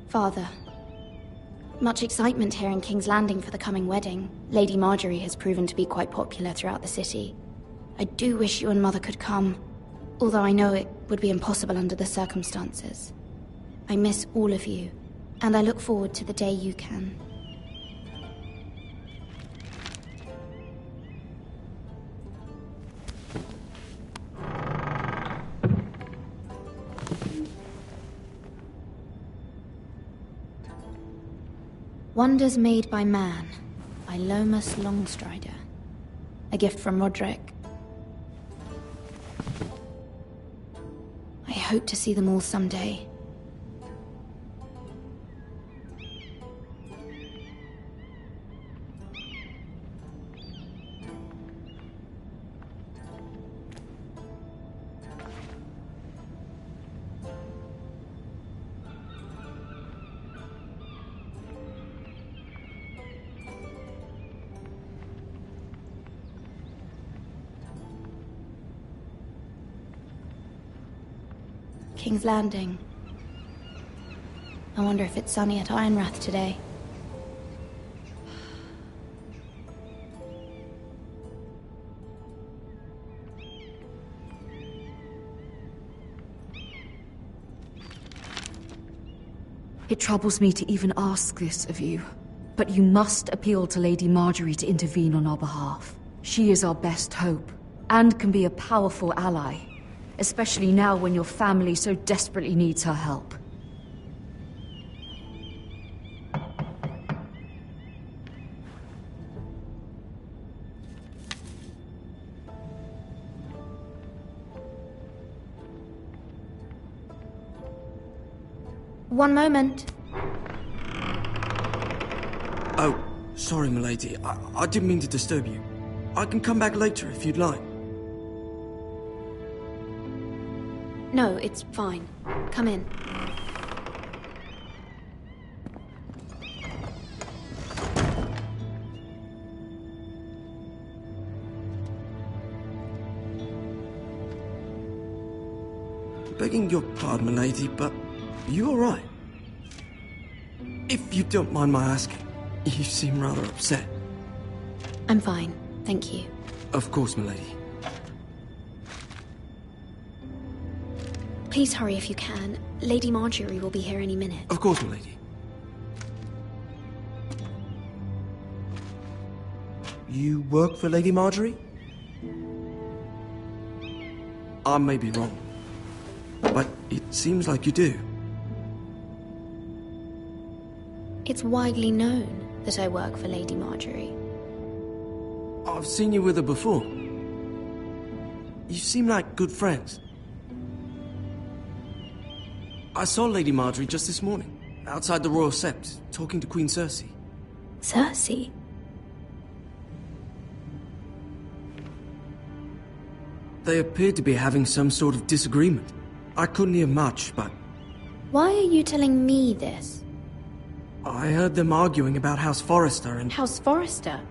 Father, much excitement here in King's Landing for the coming wedding. Lady Marjorie has proven to be quite popular throughout the city. I do wish you and Mother could come, although I know it would be impossible under the circumstances. I miss all of you, and I look forward to the day you can. Wonders Made by Man, by Lomas Longstrider. A gift from Roderick. I hope to see them all someday. King's Landing. I wonder if it's sunny at Ironrath today. It troubles me to even ask this of you, but you must appeal to Lady Marjorie to intervene on our behalf. She is our best hope, and can be a powerful ally. Especially now when your family so desperately needs her help. One moment. Oh, sorry, milady. I didn't mean to disturb you. I can come back later if you'd like. No, it's fine. Come in. Begging your pardon, milady, but are you alright? If you don't mind my asking, you seem rather upset. I'm fine, thank you. Of course, milady. Please hurry if you can. Lady Marjorie will be here any minute. Of course, milady. You work for Lady Marjorie? I may be wrong, but it seems like you do. It's widely known that I work for Lady Marjorie. I've seen you with her before. You seem like good friends. I saw Lady Marjorie just this morning. Outside the Royal Sept, talking to Queen Cersei. Cersei? They appeared to be having some sort of disagreement. I couldn't hear much, but Why are you telling me this? I heard them arguing about House Forrester and... House Forrester?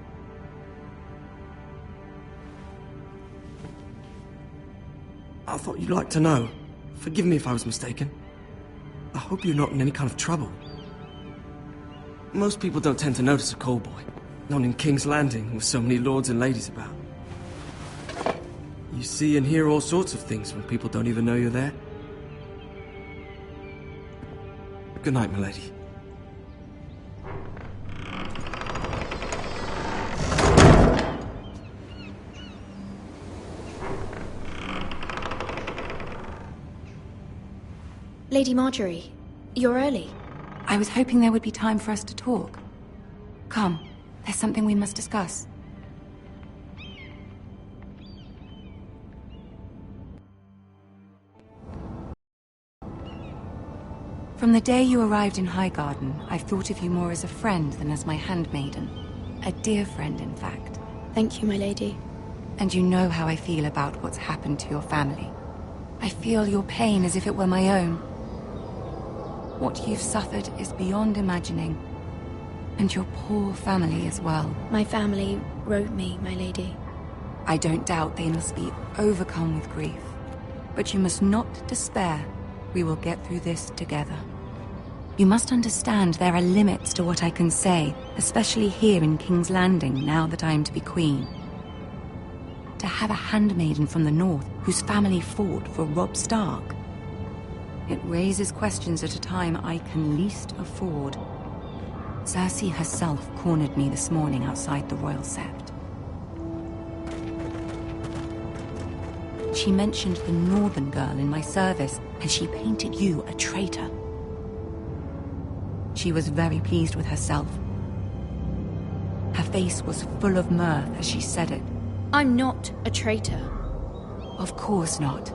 I thought you'd like to know. Forgive me if I was mistaken. I hope you're not in any kind of trouble. Most people don't tend to notice a callboy. Not in King's Landing, with so many lords and ladies about. You see and hear all sorts of things when people don't even know you're there. Good night, milady. Lady Marjorie, you're early. I was hoping there would be time for us to talk. Come, there's something we must discuss. From the day you arrived in Highgarden, I've thought of you more as a friend than as my handmaiden. A dear friend, in fact. Thank you, my lady. And you know how I feel about what's happened to your family. I feel your pain as if it were my own. What you've suffered is beyond imagining. And your poor family as well. My family wrote me, my lady. I don't doubt they must be overcome with grief. But you must not despair. We will get through this together. You must understand there are limits to what I can say, especially here in King's Landing, now that I am to be queen. To have a handmaiden from the north whose family fought for Robb Stark. It raises questions at a time I can least afford. Cersei herself cornered me this morning outside the Royal Sept. She mentioned the northern girl in my service, and she painted you a traitor. She was very pleased with herself. Her face was full of mirth as she said it. I'm not a traitor. Of course not.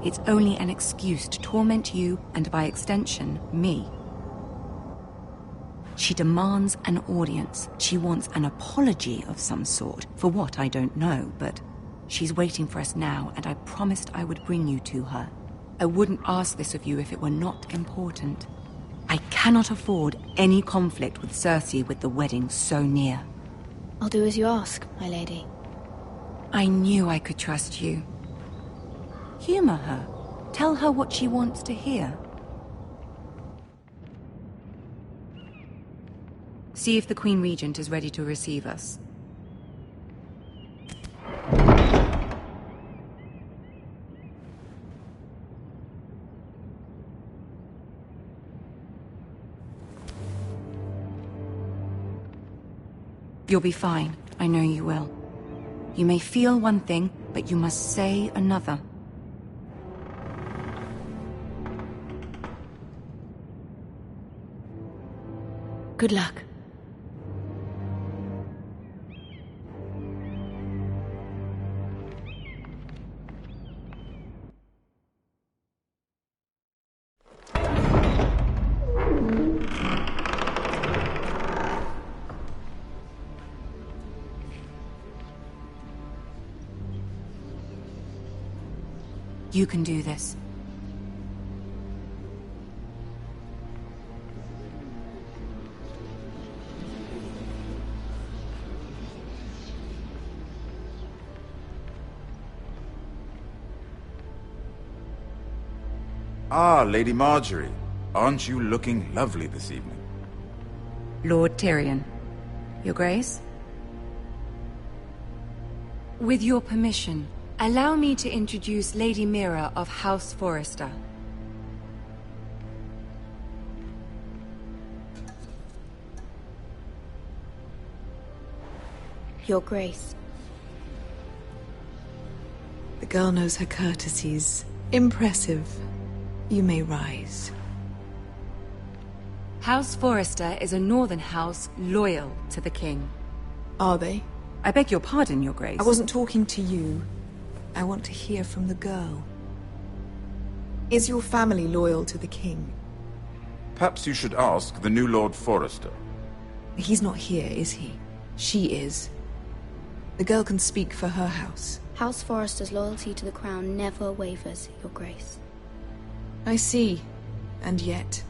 It's only an excuse to torment you, and by extension, me. She demands an audience. She wants an apology of some sort, for what I don't know, but she's waiting for us now, and I promised I would bring you to her. I wouldn't ask this of you if it were not important. I cannot afford any conflict with Cersei with the wedding so near. I'll do as you ask, my lady. I knew I could trust you. Humor her. Tell her what she wants to hear. See if the Queen Regent is ready to receive us. You'll be fine. I know you will. You may feel one thing, but you must say another. Good luck. You can do this. Ah, Lady Marjorie. Aren't you looking lovely this evening? Lord Tyrion. Your Grace? With your permission, allow me to introduce Lady Mira of House Forrester. Your Grace. The girl knows her courtesies. Impressive. You may rise. House Forrester is a northern house loyal to the king. Are they? I beg your pardon, Your Grace. I wasn't talking to you. I want to hear from the girl. Is your family loyal to the king? Perhaps you should ask the new Lord Forrester. He's not here, is he? She is. The girl can speak for her house. House Forrester's loyalty to the crown never wavers, Your Grace. I see. And yet...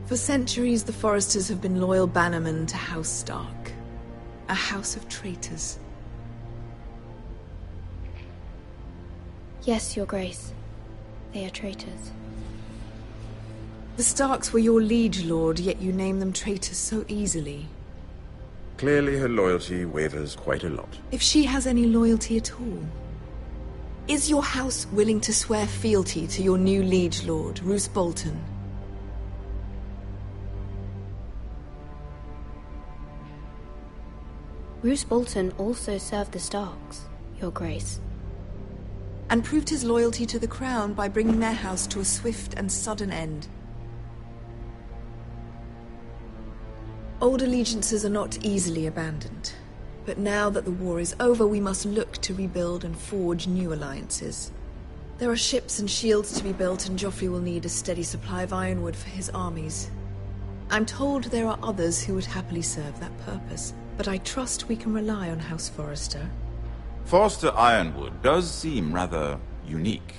For centuries, the Forresters have been loyal bannermen to House Stark. A house of traitors. Yes, Your Grace. They are traitors. The Starks were your liege lord, yet you name them traitors so easily. Clearly her loyalty wavers quite a lot. If she has any loyalty at all. Is your house willing to swear fealty to your new liege lord, Roose Bolton? Roose Bolton also served the Starks, Your Grace. And proved his loyalty to the crown by bringing their house to a swift and sudden end. Old allegiances are not easily abandoned. But now that the war is over, we must look to rebuild and forge new alliances. There are ships and shields to be built, and Joffrey will need a steady supply of ironwood for his armies. I'm told there are others who would happily serve that purpose, but I trust we can rely on House Forrester. Forrester Ironwood does seem rather unique.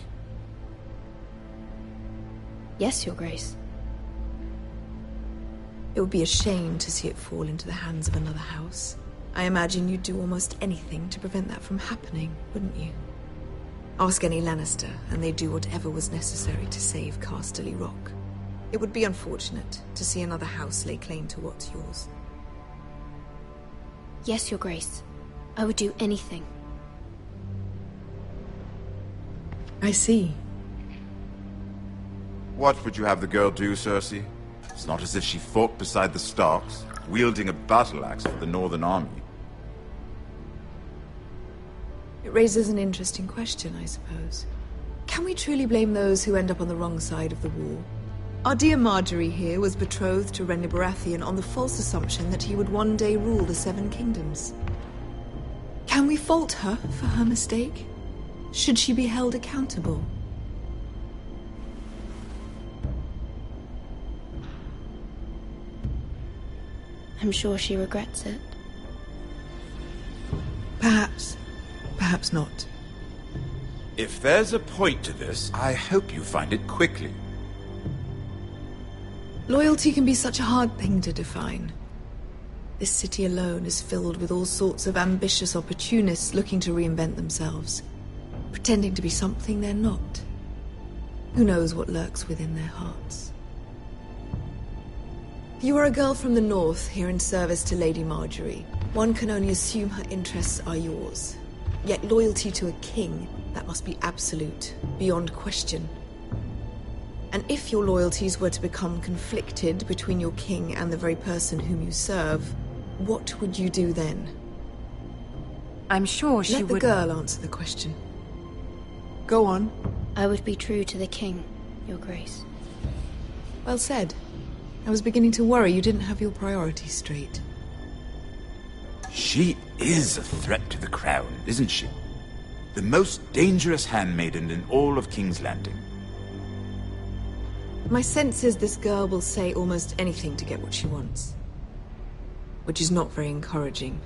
Yes, Your Grace. It would be a shame to see it fall into the hands of another house. I imagine you'd do almost anything to prevent that from happening, wouldn't you? Ask any Lannister, and they'd do whatever was necessary to save Casterly Rock. It would be unfortunate to see another house lay claim to what's yours. Yes, Your Grace. I would do anything. I see. What would you have the girl do, Cersei? It's not as if she fought beside the Starks, wielding a battle axe for the Northern Army. It raises an interesting question, I suppose. Can we truly blame those who end up on the wrong side of the war? Our dear Marjorie here was betrothed to Renly Baratheon on the false assumption that he would one day rule the Seven Kingdoms. Can we fault her for her mistake? Should she be held accountable? I'm sure she regrets it. Perhaps. Perhaps not. If there's a point to this, I hope you find it quickly. Loyalty can be such a hard thing to define. This city alone is filled with all sorts of ambitious opportunists looking to reinvent themselves, pretending to be something they're not. Who knows what lurks within their hearts? You are a girl from the north, here in service to Lady Marjorie. One can only assume her interests are yours. Yet loyalty to a king, that must be absolute, beyond question. And if your loyalties were to become conflicted between your king and the very person whom you serve, what would you do then? I'm sure she would... Let the girl answer the question. Go on. I would be true to the king, Your Grace. Well said. I was beginning to worry you didn't have your priorities straight. She is a threat to the crown, isn't she? The most dangerous handmaiden in all of King's Landing. My sense is this girl will say almost anything to get what she wants. Which is not very encouraging.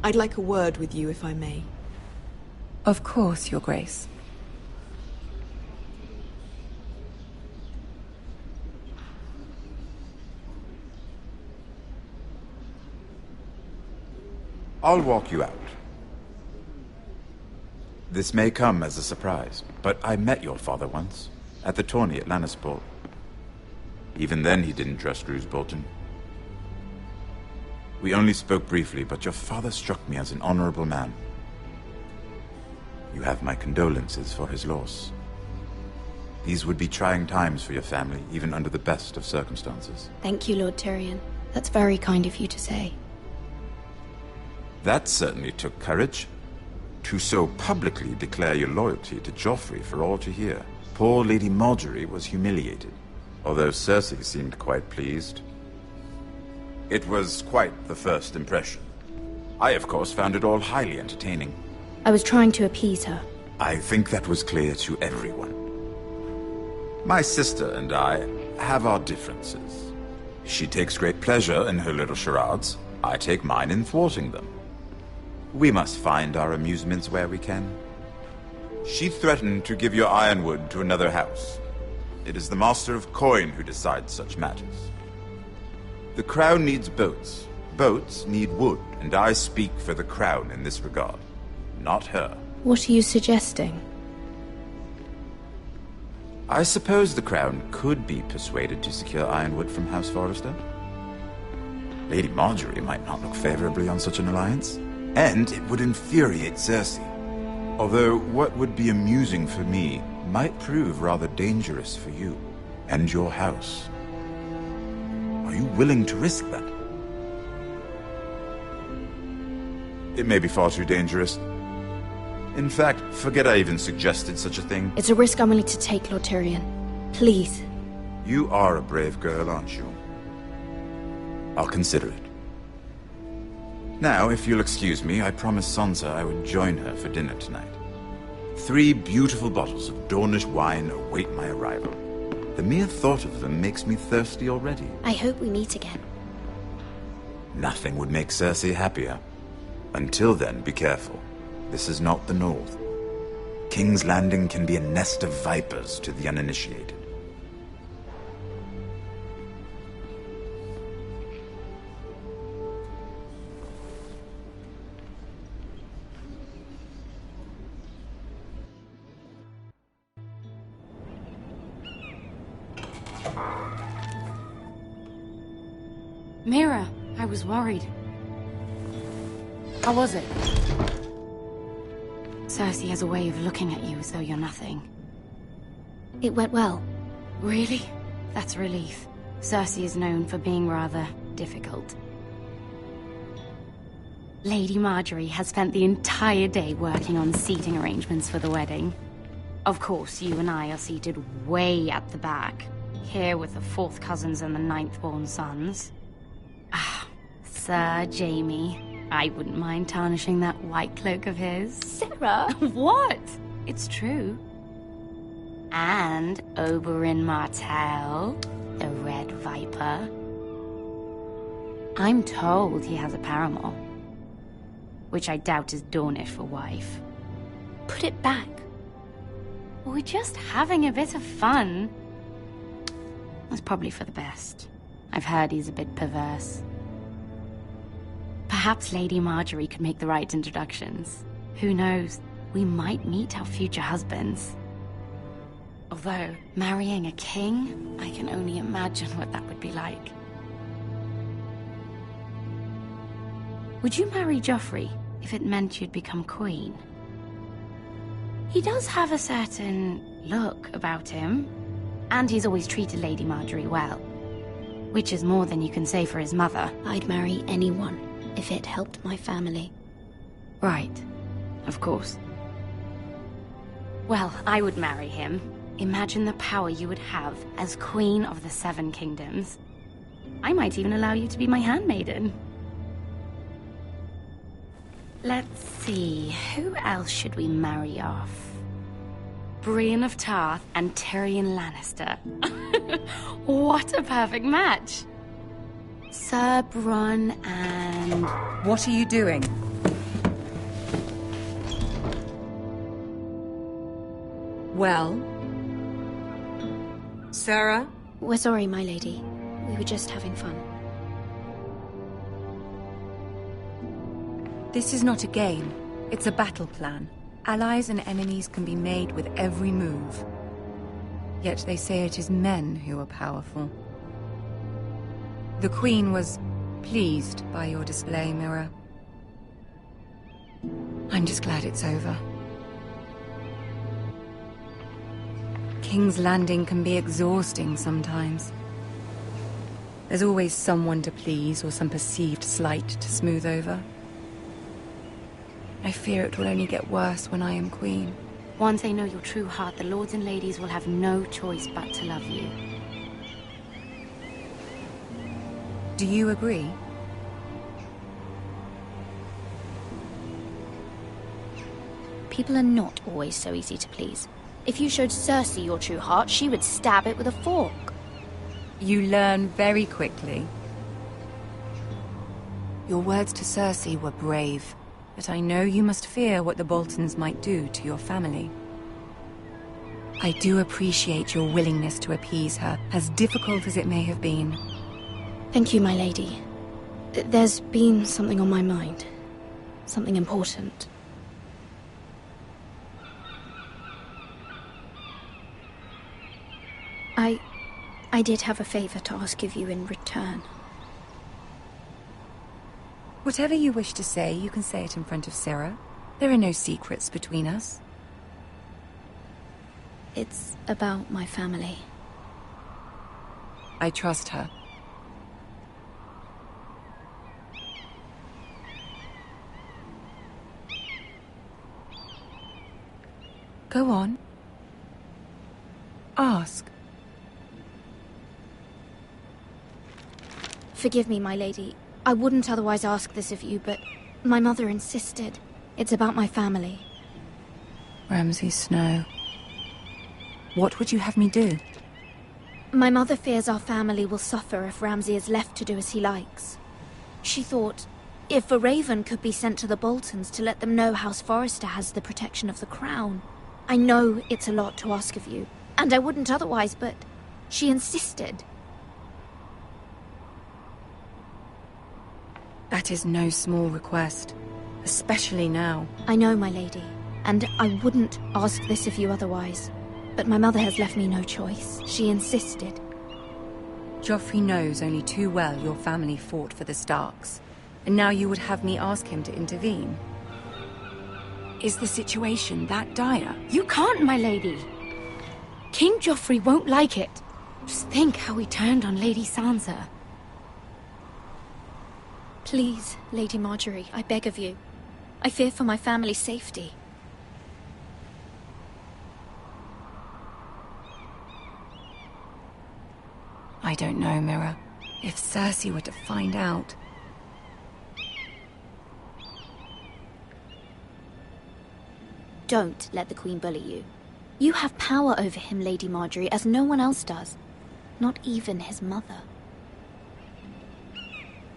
I'd like a word with you, if I may. Of course, Your Grace. I'll walk you out. This may come as a surprise, but I met your father once, at the tourney at Lannisport. Even then he didn't trust Roose Bolton. We only spoke briefly, but your father struck me as an honorable man. You have my condolences for his loss. These would be trying times for your family, even under the best of circumstances. Thank you, Lord Tyrion. That's very kind of you to say. That certainly took courage. To so publicly declare your loyalty to Joffrey for all to hear. Poor Lady Marjorie was humiliated, although Cersei seemed quite pleased. It was quite the first impression. I, of course, found it all highly entertaining. I was trying to appease her. I think that was clear to everyone. My sister and I have our differences. She takes great pleasure in her little charades. I take mine in thwarting them. We must find our amusements where we can. She threatened to give your ironwood to another house. It is the Master of Coin who decides such matters. The crown needs boats. Boats need wood, and I speak for the crown in this regard, not her. What are you suggesting? I suppose the crown could be persuaded to secure ironwood from House Forrester. Lady Marjorie might not look favorably on such an alliance, and it would infuriate Cersei. Although what would be amusing for me might prove rather dangerous for you and your house. Are you willing to risk that? It may be far too dangerous. In fact, forget I even suggested such a thing. It's a risk I'm willing to take, Lord Tyrion. Please. You are a brave girl, aren't you? I'll consider it. Now, if you'll excuse me, I promised Sansa I would join her for dinner tonight. 3 beautiful bottles of Dornish wine await my arrival. The mere thought of them makes me thirsty already. I hope we meet again. Nothing would make Cersei happier. Until then, be careful. This is not the North. King's Landing can be a nest of vipers to the uninitiated. Mira, I was worried. How was it? Cersei has a way of looking at you as though you're nothing. It went well. Really? That's a relief. Cersei is known for being rather difficult. Lady Marjorie has spent the entire day working on seating arrangements for the wedding. Of course, you and I are seated way at the back, here with the 4th cousins and the 9th-born sons. Ah, Sir Jaime. I wouldn't mind tarnishing that white cloak of his. Sarah! What? It's true. And Oberyn Martell, the Red Viper. I'm told he has a paramour, which I doubt is Dornish for wife. Put it back. We're just having a bit of fun. That's probably for the best. I've heard he's a bit perverse. Perhaps Lady Marjorie could make the right introductions. Who knows? We might meet our future husbands. Although, marrying a king, I can only imagine what that would be like. Would you marry Joffrey if it meant you'd become queen? He does have a certain look about him, and he's always treated Lady Marjorie well. Which is more than you can say for his mother. I'd marry anyone if it helped my family. Right. Of course. Well, I would marry him. Imagine the power you would have as Queen of the 7 Kingdoms. I might even allow you to be my handmaiden. Let's see, who else should we marry off? Brienne of Tarth and Tyrion Lannister. What a perfect match! Sir Bronn and... What are you doing? Well? Sarah? We're sorry, my lady. We were just having fun. This is not a game. It's a battle plan. Allies and enemies can be made with every move. Yet they say it is men who are powerful. The Queen was pleased by your display, Mira. I'm just glad it's over. King's Landing can be exhausting sometimes. There's always someone to please or some perceived slight to smooth over. I fear it will only get worse when I am queen. Once they know your true heart, the lords and ladies will have no choice but to love you. Do you agree? People are not always so easy to please. If you showed Cersei your true heart, she would stab it with a fork. You learn very quickly. Your words to Cersei were brave, but I know you must fear what the Boltons might do to your family. I do appreciate your willingness to appease her, as difficult as it may have been. Thank you, my lady. There's been something on my mind. Something important. I did have a favor to ask of you in return. Whatever you wish to say, you can say it in front of Sarah. There are no secrets between us. It's about my family. I trust her. Go on. Ask. Forgive me, my lady. I wouldn't otherwise ask this of you, but my mother insisted. It's about my family. Ramsay Snow. What would you have me do? My mother fears our family will suffer if Ramsay is left to do as he likes. She thought, if a raven could be sent to the Boltons to let them know House Forrester has the protection of the crown. I know it's a lot to ask of you, and I wouldn't otherwise, but she insisted. That is no small request, especially now. I know, my lady, and I wouldn't ask this of you otherwise. But my mother has left me no choice. She insisted. Joffrey knows only too well your family fought for the Starks, and now you would have me ask him to intervene. Is the situation that dire? You can't, my lady. King Joffrey won't like it. Just think how he turned on Lady Sansa. Please, Lady Marjorie, I beg of you. I fear for my family's safety. I don't know, Mira. If Cersei were to find out... Don't let the Queen bully you. You have power over him, Lady Marjorie, as no one else does. Not even his mother.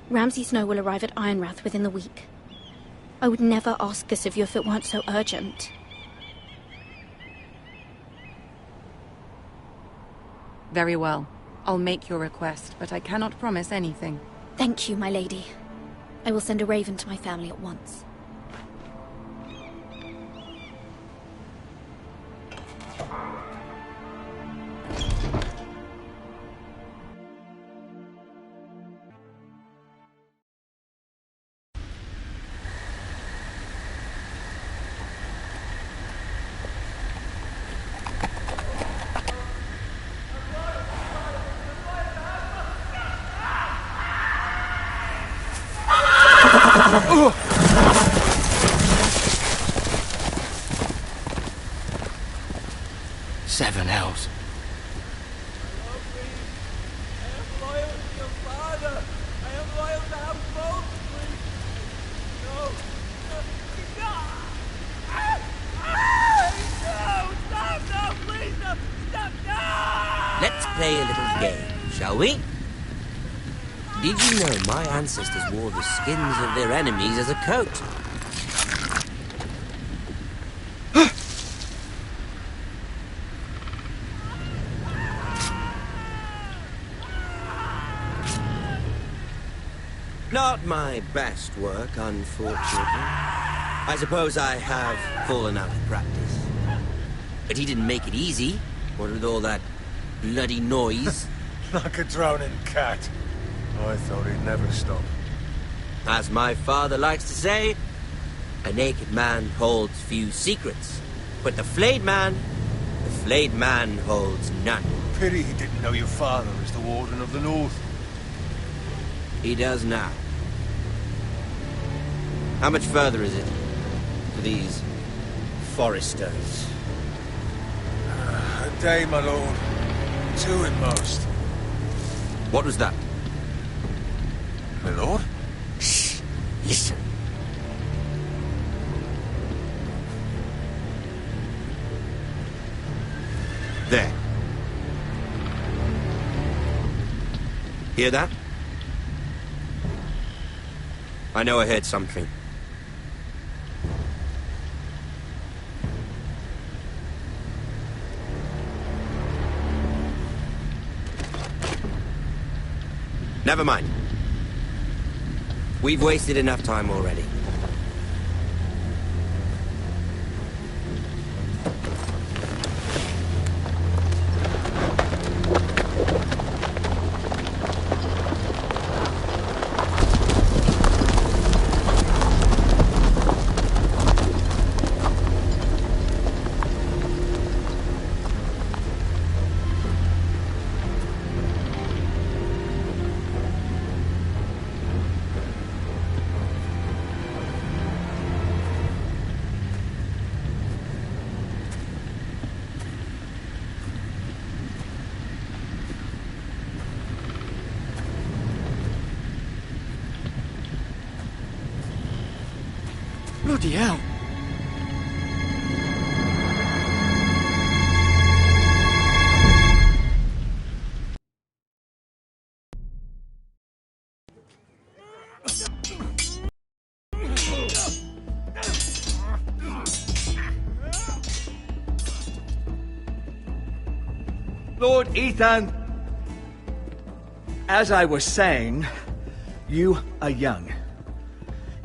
Ramsay Snow will arrive at Ironrath within the week. I would never ask this of you if it weren't so urgent. Very well. I'll make your request, but I cannot promise anything. Thank you, my lady. I will send a raven to my family at once. Seven hells. Let's play a little game, shall we? Did you know my ancestors wore the skins of their enemies as a coat? Not my best work, unfortunately. I suppose I have fallen out of practice. But he didn't make it easy, what with all that bloody noise. Like a drowning cat. I thought he'd never stop. As my father likes to say, a naked man holds few secrets. But the flayed man holds none. Pity he didn't know your father is the Warden of the North. He does now. How much further is it to these Foresters? A day, my lord. 2 at most. What was that? My lord? Shh! Listen. There. Hear that? I know I heard something. Never mind. We've wasted enough time already. Bloody hell! Lord Ethan! As I was saying, you are young.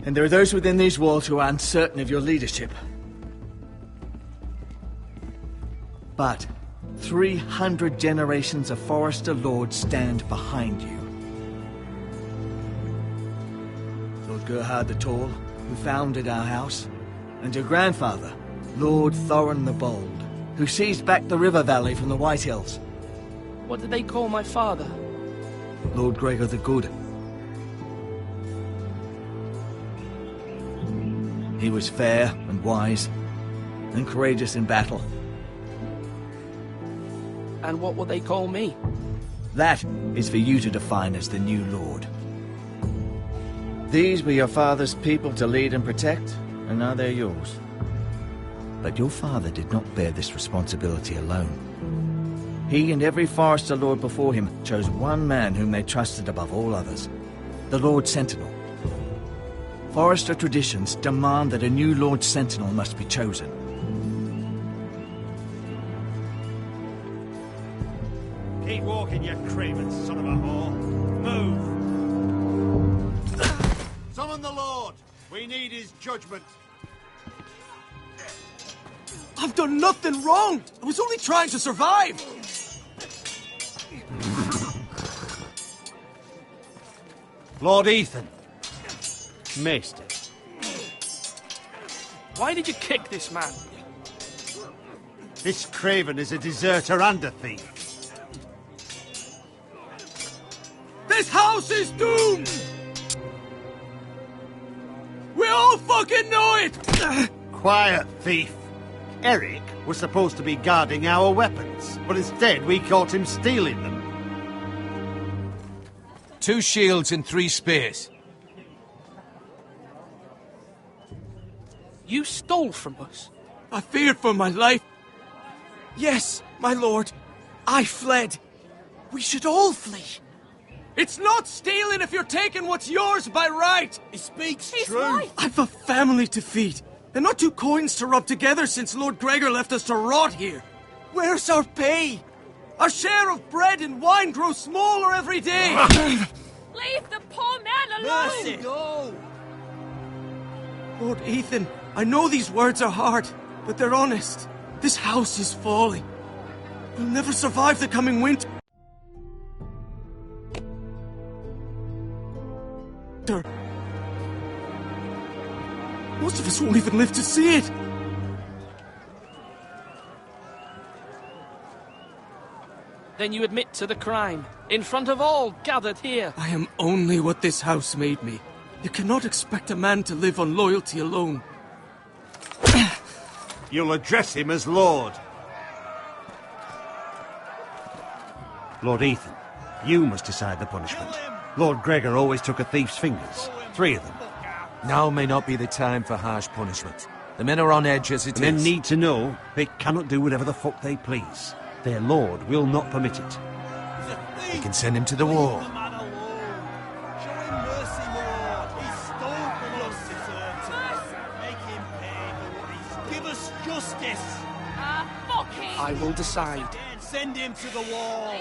And there are those within these walls who are uncertain of your leadership. But 300 generations of Forester Lords stand behind you. Lord Gerhard the Tall, who founded our house, and your grandfather, Lord Thorin the Bold, who seized back the river valley from the White Hills. What did they call my father? Lord Gregor the Good. He was fair and wise, and courageous in battle. And what will they call me? That is for you to define as the new Lord. These were your father's people to lead and protect, and now they're yours. But your father did not bear this responsibility alone. He and every Forester Lord before him chose one man whom they trusted above all others, the Lord Sentinel. Forester traditions demand that a new Lord Sentinel must be chosen. Keep walking, you craven son of a whore. Move! Summon the Lord! We need his judgment. I've done nothing wrong! I was only trying to survive! Lord Ethan. Maester. Why did you kick this man? This craven is a deserter and a thief. This house is doomed! We all fucking know it! Quiet, thief. Eric was supposed to be guarding our weapons, but instead we caught him stealing them. 2 shields and 3 spears. You stole from us. I feared for my life. Yes, my lord. I fled. We should all flee. It's not stealing if you're taking what's yours by right. He speaks He's true. right. I've a family to feed. And not 2 coins to rub together since Lord Gregor left us to rot here. Where's our pay? Our share of bread and wine grows smaller every day. Leave the poor man alone! Mercy. No! Lord Ethan, I know these words are hard, but they're honest. This house is falling. We'll never survive the coming winter. Most of us won't even live to see it. Then you admit to the crime, in front of all gathered here. I am only what this house made me. You cannot expect a man to live on loyalty alone. You'll address him as Lord. Lord Ethan, you must decide the punishment. Lord Gregor always took a thief's fingers. 3 of them. Now may not be the time for harsh punishment. The men are on edge as it is. Men need to know they cannot do whatever the fuck they please. Their lord will not permit it. We can send him to the war. I will decide. Send him to the wall.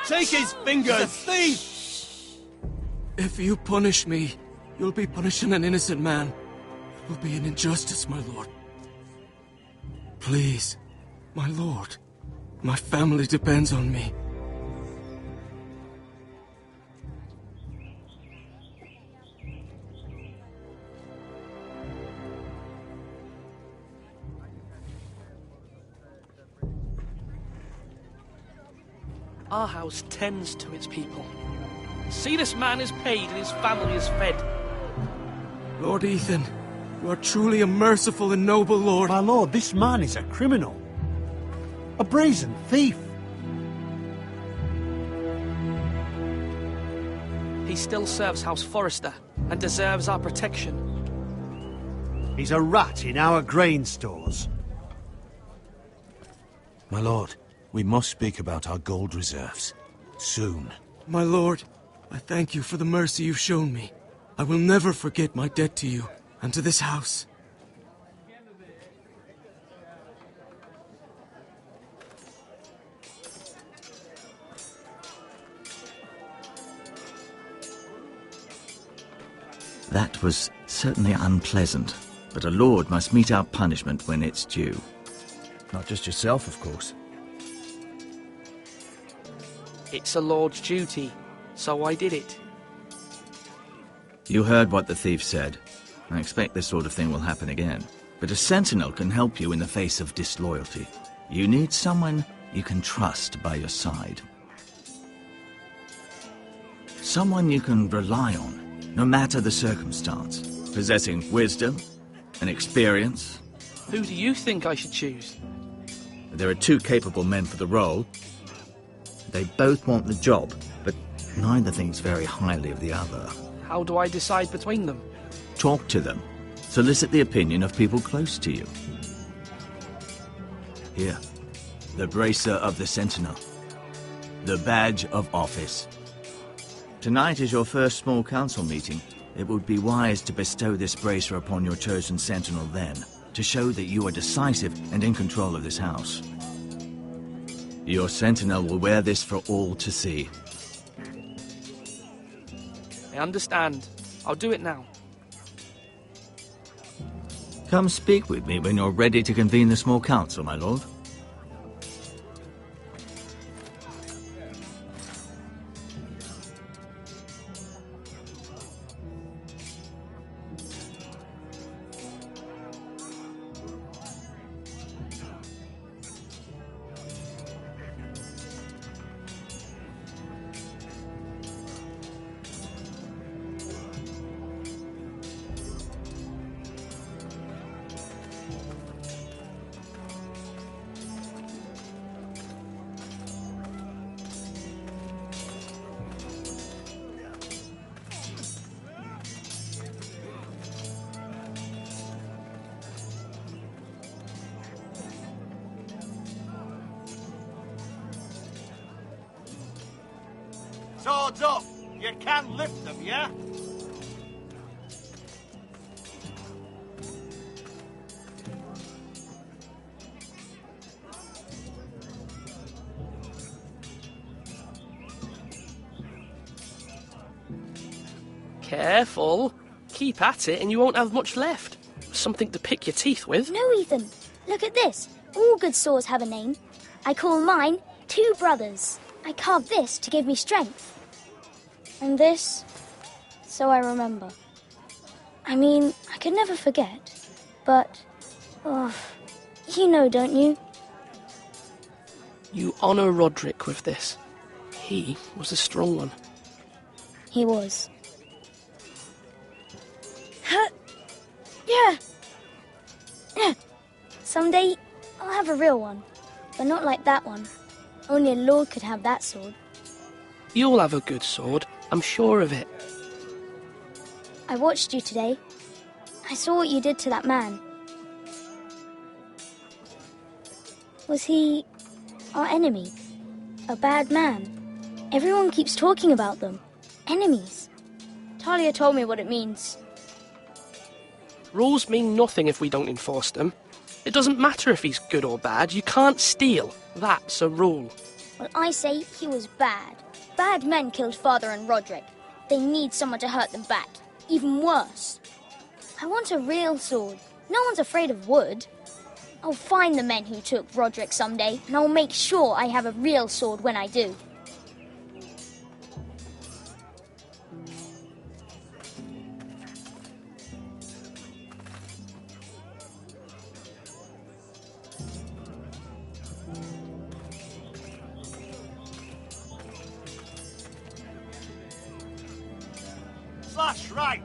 Take his fingers. Thief! If you punish me, you'll be punishing an innocent man. It will be an injustice, my lord. Please, my lord. My family depends on me. Our house tends to its people. See, this man is paid and his family is fed. Lord Ethan, you are truly a merciful and noble lord. My lord, this man is a criminal. A brazen thief. He still serves House Forrester and deserves our protection. He's a rat in our grain stores. My lord, we must speak about our gold reserves. Soon. My lord, I thank you for the mercy you've shown me. I will never forget my debt to you and to this house. That was certainly unpleasant, but a lord must mete out punishment when it's due. Not just yourself, of course. It's a lord's duty, so I did it. You heard what the thief said. I expect this sort of thing will happen again. But a sentinel can help you in the face of disloyalty. You need someone you can trust by your side. Someone you can rely on, no matter the circumstance. Possessing wisdom and experience. Who do you think I should choose? There are two capable men for the role. They both want the job, but neither thinks very highly of the other. How do I decide between them? Talk to them. Solicit the opinion of people close to you. Here, the bracer of the Sentinel. The badge of office. Tonight is your first small council meeting. It would be wise to bestow this bracer upon your chosen Sentinel then, to show that you are decisive and in control of this house. Your Sentinel will wear this for all to see. I understand. I'll do it now. Come speak with me when you're ready to convene the small council, my lord. Swords up! You can lift them, yeah? Careful. Keep at it and you won't have much left. Something to pick your teeth with. No, Ethan. Look at this. All good swords have a name. I call mine Two Brothers. I carved this to give me strength. And this, so I remember. I mean, I could never forget. But, you know, don't you? You honour Roderick with this. He was a strong one. He was. Yeah. Someday, I'll have a real one. But not like that one. Only a lord could have that sword. You'll have a good sword. I'm sure of it. I watched you today. I saw what you did to that man. Was he Our enemy. A bad man. Everyone keeps talking about them. Enemies. Talia told me what it means. Rules mean nothing if we don't enforce them. It doesn't matter if he's good or bad. You can't steal. That's a rule. Well, I say he was bad. Bad men killed Father and Roderick. They need someone to hurt them back. Even worse. I want a real sword. No one's afraid of wood. I'll find the men who took Roderick someday, and I'll make sure I have a real sword when I do. That's right.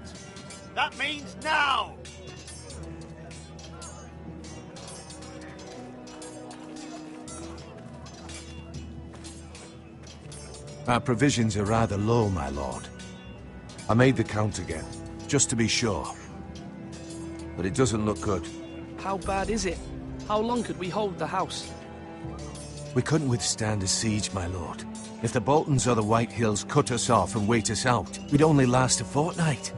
That means now. Our provisions are rather low, my lord. I made the count again, just to be sure. But it doesn't look good. How bad is it? How long could we hold the house? We couldn't withstand a siege, my lord. If the Boltons or the White Hills cut us off and wait us out, we'd only last a fortnight.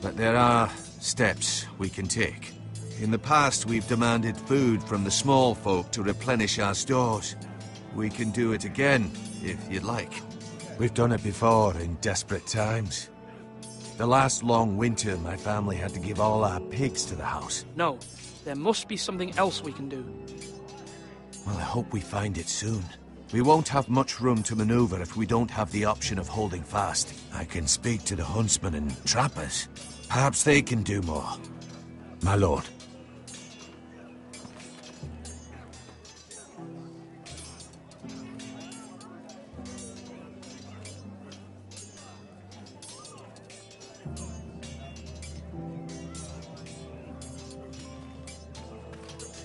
But there are steps we can take. In the past, we've demanded food from the small folk to replenish our stores. We can do it again, if you'd like. We've done it before in desperate times. The last long winter, my family had to give all our pigs to the house. No, there must be something else we can do. Well, I hope we find it soon. We won't have much room to maneuver if we don't have the option of holding fast. I can speak to the huntsmen and trappers. Perhaps they can do more. My lord.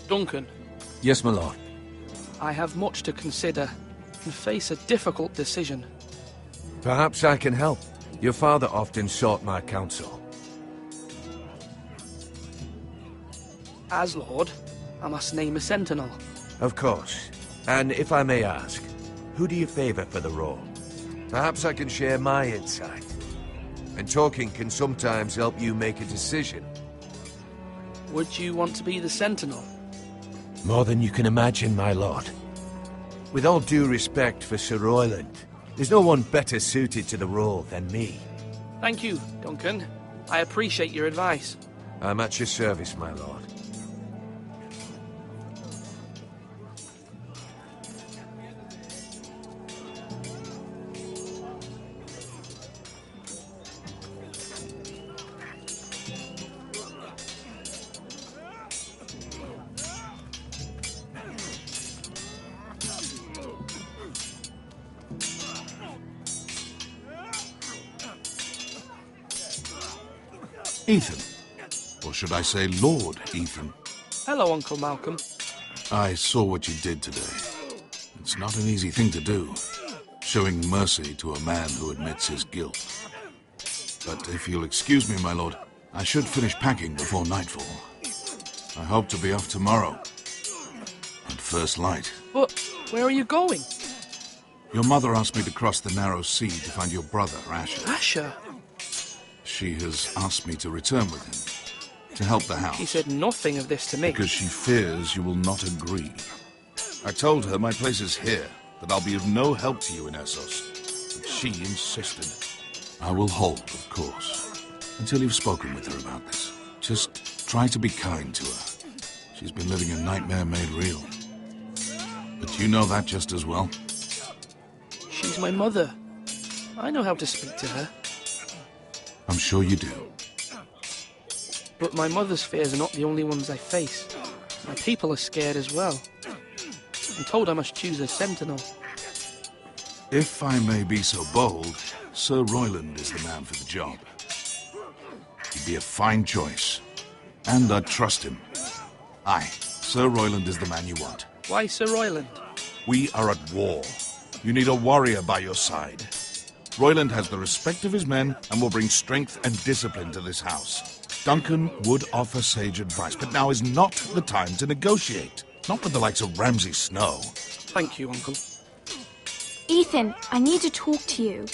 Duncan. Yes, my lord. I have much to consider and face a difficult decision. Perhaps I can help. Your father often sought my counsel. As Lord, I must name a sentinel. Of course. And if I may ask, who do you favor for the role? Perhaps I can share my insight. And talking can sometimes help you make a decision. Would you want to be the sentinel? More than you can imagine, my lord. With all due respect for Sir Royland, there's no one better suited to the role than me. Thank you, Duncan. I appreciate your advice. I'm at your service, my lord. Ethan. Or should I say Lord Ethan? Hello, Uncle Malcolm. I saw what you did today. It's not an easy thing to do, showing mercy to a man who admits his guilt. But if you'll excuse me, my lord, I should finish packing before nightfall. I hope to be off tomorrow. At first light. But where are you going? Your mother asked me to cross the narrow sea to find your brother, Asher. Asher? She has asked me to return with him, to help the house. She said nothing of this to me. Because she fears you will not agree. I told her my place is here, that I'll be of no help to you in Essos. But she insisted. I will hold, of course, until you've spoken with her about this. Just try to be kind to her. She's been living a nightmare made real. But you know that just as well. She's my mother. I know how to speak to her. I'm sure you do. But my mother's fears are not the only ones I face. My people are scared as well. I'm told I must choose a sentinel. If I may be so bold, Sir Royland is the man for the job. He'd be a fine choice. And I'd trust him. Aye, Sir Royland is the man you want. Why Sir Royland? We are at war. You need a warrior by your side. Royland has the respect of his men and will bring strength and discipline to this house. Duncan would offer sage advice, but now is not the time to negotiate. Not with the likes of Ramsay Snow. Thank you, Uncle. Ethan, I need to talk to you.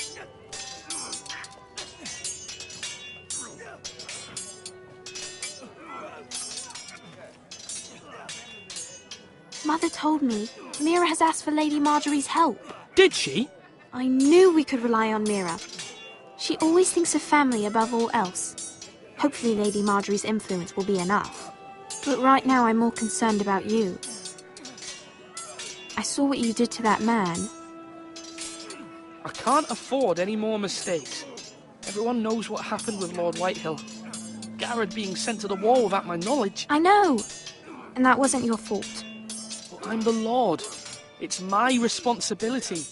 Mother told me Mira has asked for Lady Marjorie's help. Did she? I knew we could rely on Mira. She always thinks of family above all else. Hopefully Lady Marjorie's influence will be enough. But right now I'm more concerned about you. I saw what you did to that man. I can't afford any more mistakes. Everyone knows what happened with Lord Whitehill. Garrett being sent to the wall without my knowledge. I know. And that wasn't your fault. But I'm the Lord. It's my responsibility.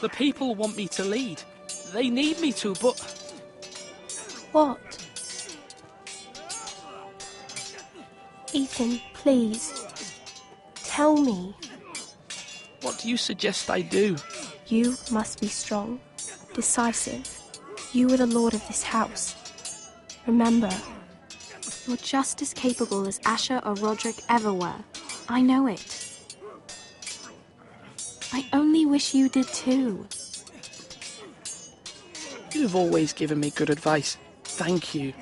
The people want me to lead. They need me to, but... What? Ethan, please. Tell me. What do you suggest I do? You must be strong, decisive. You are the lord of this house. Remember, you're just as capable as Asher or Roderick ever were. I know it. I only wish you did too. You've always given me good advice. Thank you.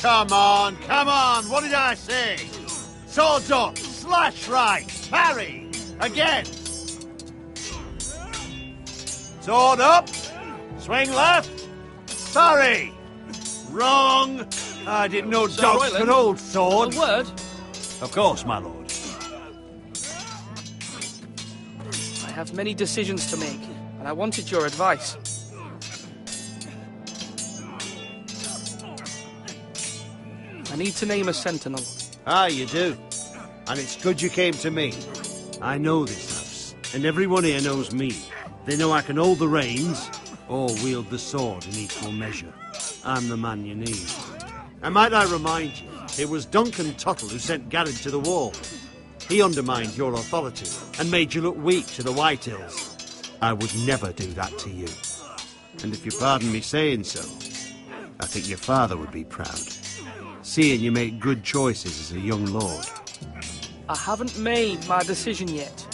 Come on, what did I say? Swords up, slash right, parry, again. Sword up, swing left, parry. Wrong. I didn't know Sir dogs Royland, could hold swords. A word? Of course, my lord. I have many decisions to make, and I wanted your advice. I need to name a sentinel. Ah, you do. And it's good you came to me. I know this house, and everyone here knows me. They know I can hold the reins, or wield the sword in equal measure. I'm the man you need. And might I remind you, it was Duncan Tuttle who sent Garrett to the wall. He undermined your authority, and made you look weak to the Whitehills. I would never do that to you. And if you pardon me saying so, I think your father would be proud. Seeing you make good choices as a young lord. I haven't made my decision yet,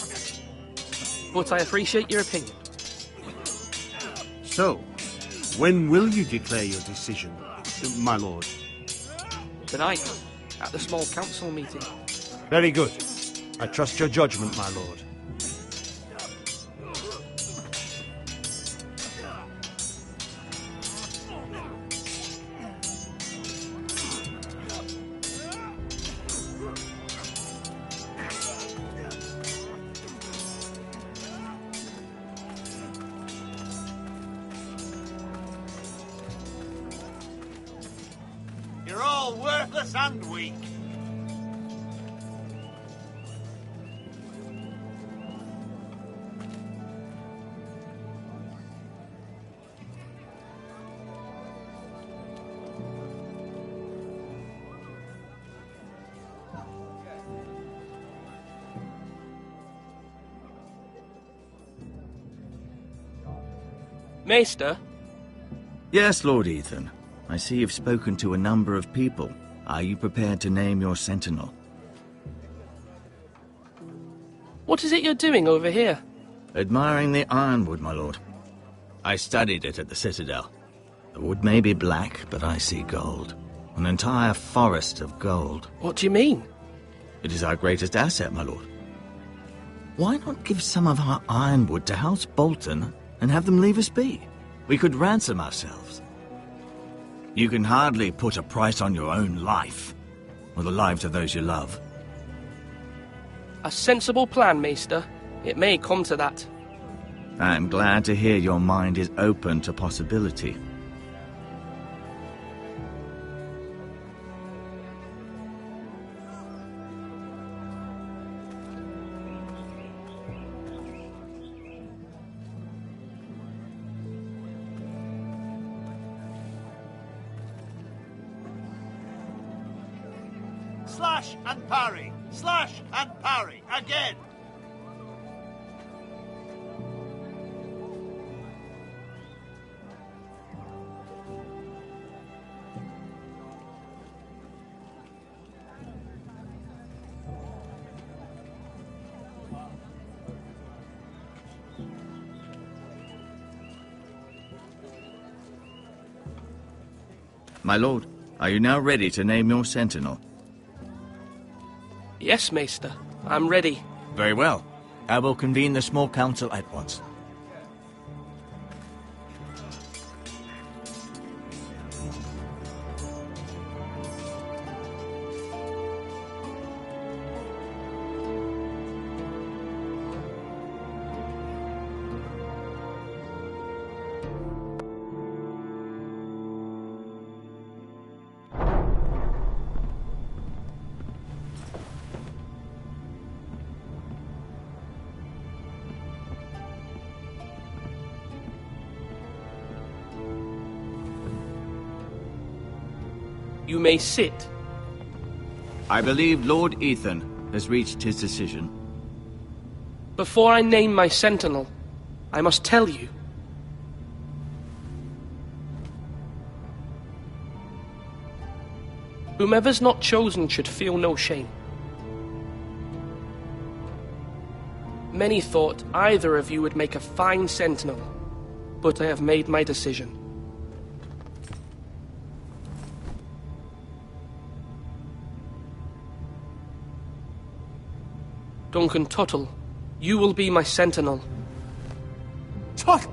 but I appreciate your opinion. So, when will you declare your decision, my lord? Tonight, at the small council meeting. Very good. I trust your judgment, my lord. You're all worthless and weak. Maester? Yes, Lord Ethan. I see you've spoken to a number of people. Are you prepared to name your sentinel? What is it you're doing over here? Admiring the ironwood, my lord. I studied it at the Citadel. The wood may be black, but I see gold. An entire forest of gold. What do you mean? It is our greatest asset, my lord. Why not give some of our ironwood to House Bolton and have them leave us be? We could ransom ourselves. You can hardly put a price on your own life, or the lives of those you love. A sensible plan, Maester. It may come to that. I am glad to hear your mind is open to possibility. Slash and parry. Slash and parry. Again. My lord, are you now ready to name your sentinel? Yes, Maester. I'm ready. Very well. I will convene the small council at once. You may sit. I believe Lord Ethan has reached his decision. Before I name my sentinel, I must tell you. Whomever's not chosen should feel no shame. Many thought either of you would make a fine sentinel, but I have made my decision. Duncan Tuttle, you will be my sentinel. Tuttle!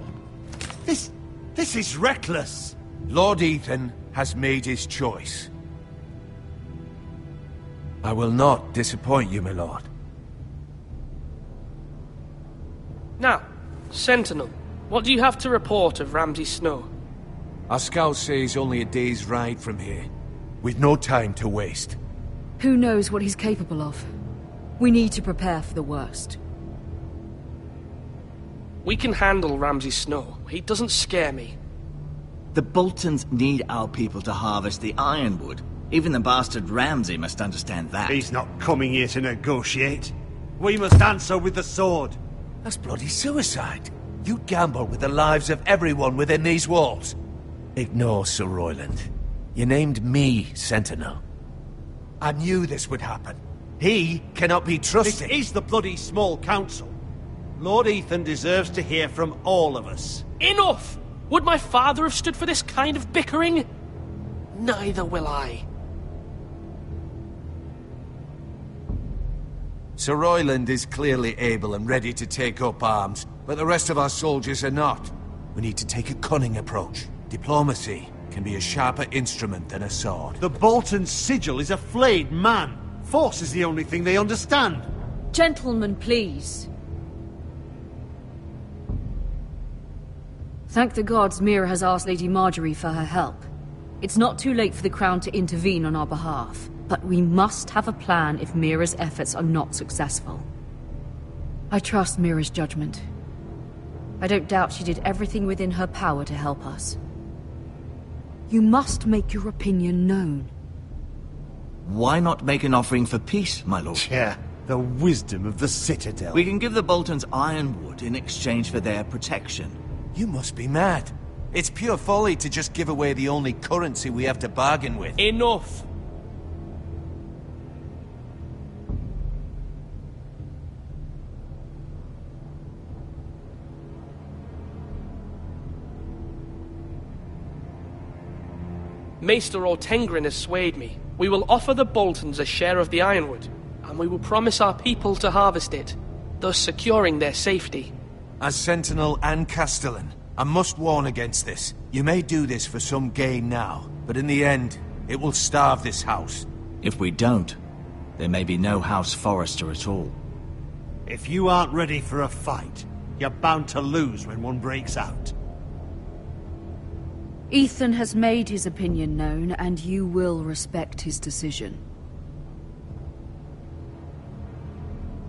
This is reckless! Lord Ethan has made his choice. I will not disappoint you, my lord. Now, sentinel, what do you have to report of Ramsay Snow? Our scouts say he's only a day's ride from here, with no time to waste. Who knows what he's capable of? We need to prepare for the worst. We can handle Ramsay Snow. He doesn't scare me. The Boltons need our people to harvest the ironwood. Even the bastard Ramsay must understand that. He's not coming here to negotiate. We must answer with the sword. That's bloody suicide. You gamble with the lives of everyone within these walls. Ignore Sir Royland. You named me Sentinel. I knew this would happen. He cannot be trusted. This is the bloody small council. Lord Ethan deserves to hear from all of us. Enough! Would my father have stood for this kind of bickering? Neither will I. Sir Royland is clearly able and ready to take up arms, but the rest of our soldiers are not. We need to take a cunning approach. Diplomacy can be a sharper instrument than a sword. The Bolton sigil is a flayed man. Force is the only thing they understand. Gentlemen, please. Thank the gods Mira has asked Lady Marjorie for her help. It's not too late for the Crown to intervene on our behalf, but we must have a plan if Mira's efforts are not successful. I trust Mira's judgment. I don't doubt she did everything within her power to help us. You must make your opinion known. Why not make an offering for peace, my lord? Yeah, the wisdom of the Citadel. We can give the Boltons ironwood in exchange for their protection. You must be mad. It's pure folly to just give away the only currency we have to bargain with. Enough! Maester Ortengrin has swayed me. We will offer the Boltons a share of the ironwood, and we will promise our people to harvest it, thus securing their safety. As Sentinel and Castellan, I must warn against this. You may do this for some gain now, but in the end, it will starve this house. If we don't, there may be no House Forrester at all. If you aren't ready for a fight, you're bound to lose when one breaks out. Ethan has made his opinion known, and you will respect his decision.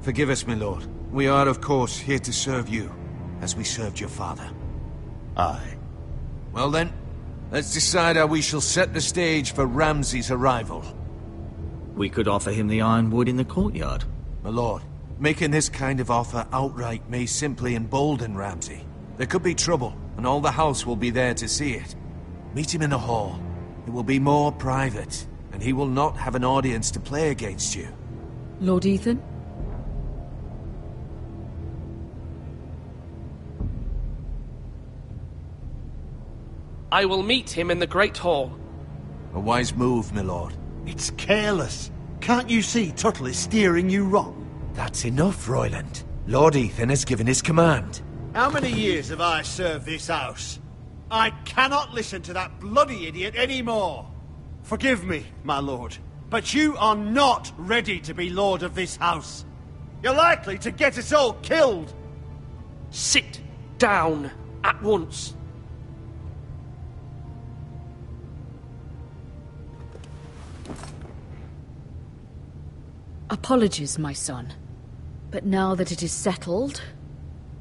Forgive us, my lord. We are, of course, here to serve you, as we served your father. Aye. Well then, let's decide how we shall set the stage for Ramsay's arrival. We could offer him the ironwood in the courtyard. My lord, making this kind of offer outright may simply embolden Ramsay. There could be trouble, and all the house will be there to see it. Meet him in the hall. It will be more private, and he will not have an audience to play against you. Lord Ethan? I will meet him in the Great Hall. A wise move, my lord. It's careless. Can't you see Tuttle is steering you wrong? That's enough, Royland. Lord Ethan has given his command. How many years have I served this house? I cannot listen to that bloody idiot anymore. Forgive me, my lord, but you are not ready to be lord of this house. You're likely to get us all killed. Sit down at once. Apologies, my son. But now that it is settled,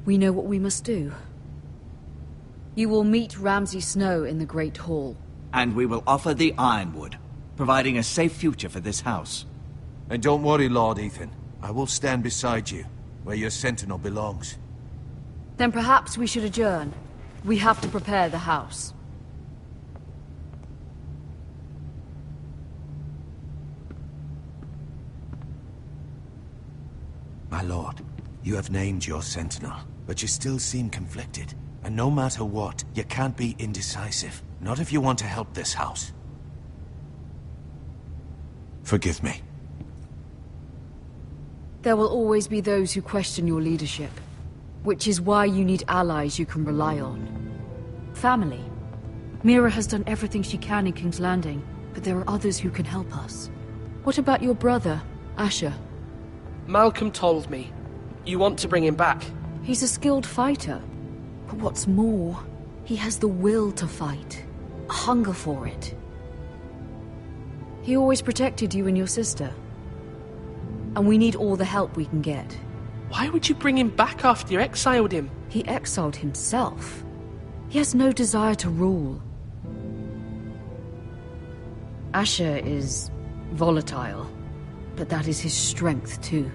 we know what we must do. You will meet Ramsay Snow in the Great Hall. And we will offer the Ironwood, providing a safe future for this house. And don't worry, Lord Ethan. I will stand beside you, where your sentinel belongs. Then perhaps we should adjourn. We have to prepare the house. My lord, you have named your sentinel, but you still seem conflicted. And no matter what, you can't be indecisive. Not if you want to help this house. Forgive me. There will always be those who question your leadership, which is why you need allies you can rely on. Family. Mira has done everything she can in King's Landing, but there are others who can help us. What about your brother, Asher? Malcolm told me. You want to bring him back. He's a skilled fighter. But what's more, he has the will to fight. A hunger for it. He always protected you and your sister. And we need all the help we can get. Why would you bring him back after you exiled him? He exiled himself. He has no desire to rule. Asher is volatile, but that is his strength too.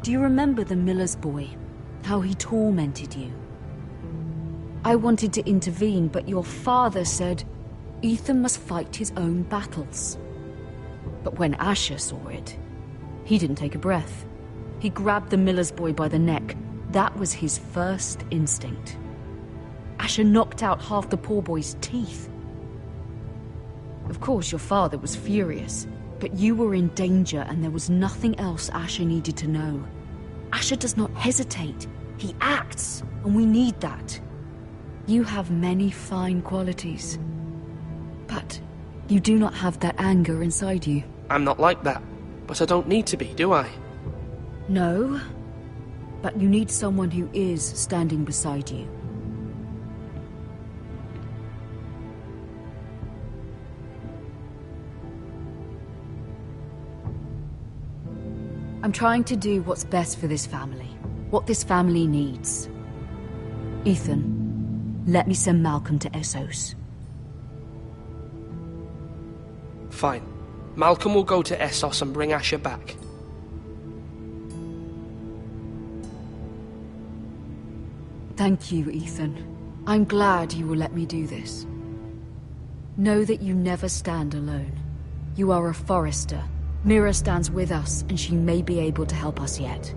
Do you remember the miller's boy? How he tormented you? I wanted to intervene, but your father said Ethan must fight his own battles. But when Asher saw it, he didn't take a breath. He grabbed the miller's boy by the neck. That was his first instinct. Asher knocked out half the poor boy's teeth. Of course, your father was furious, but you were in danger and there was nothing else Asher needed to know. Asher does not hesitate. He acts, and we need that. You have many fine qualities, but you do not have that anger inside you. I'm not like that, but I don't need to be, do I? No, but you need someone who is standing beside you. I'm trying to do what's best for this family, what this family needs. Ethan, let me send Malcolm to Essos. Fine. Malcolm will go to Essos and bring Asher back. Thank you, Ethan. I'm glad you will let me do this. Know that you never stand alone. You are a Forrester. Mira stands with us, and she may be able to help us yet.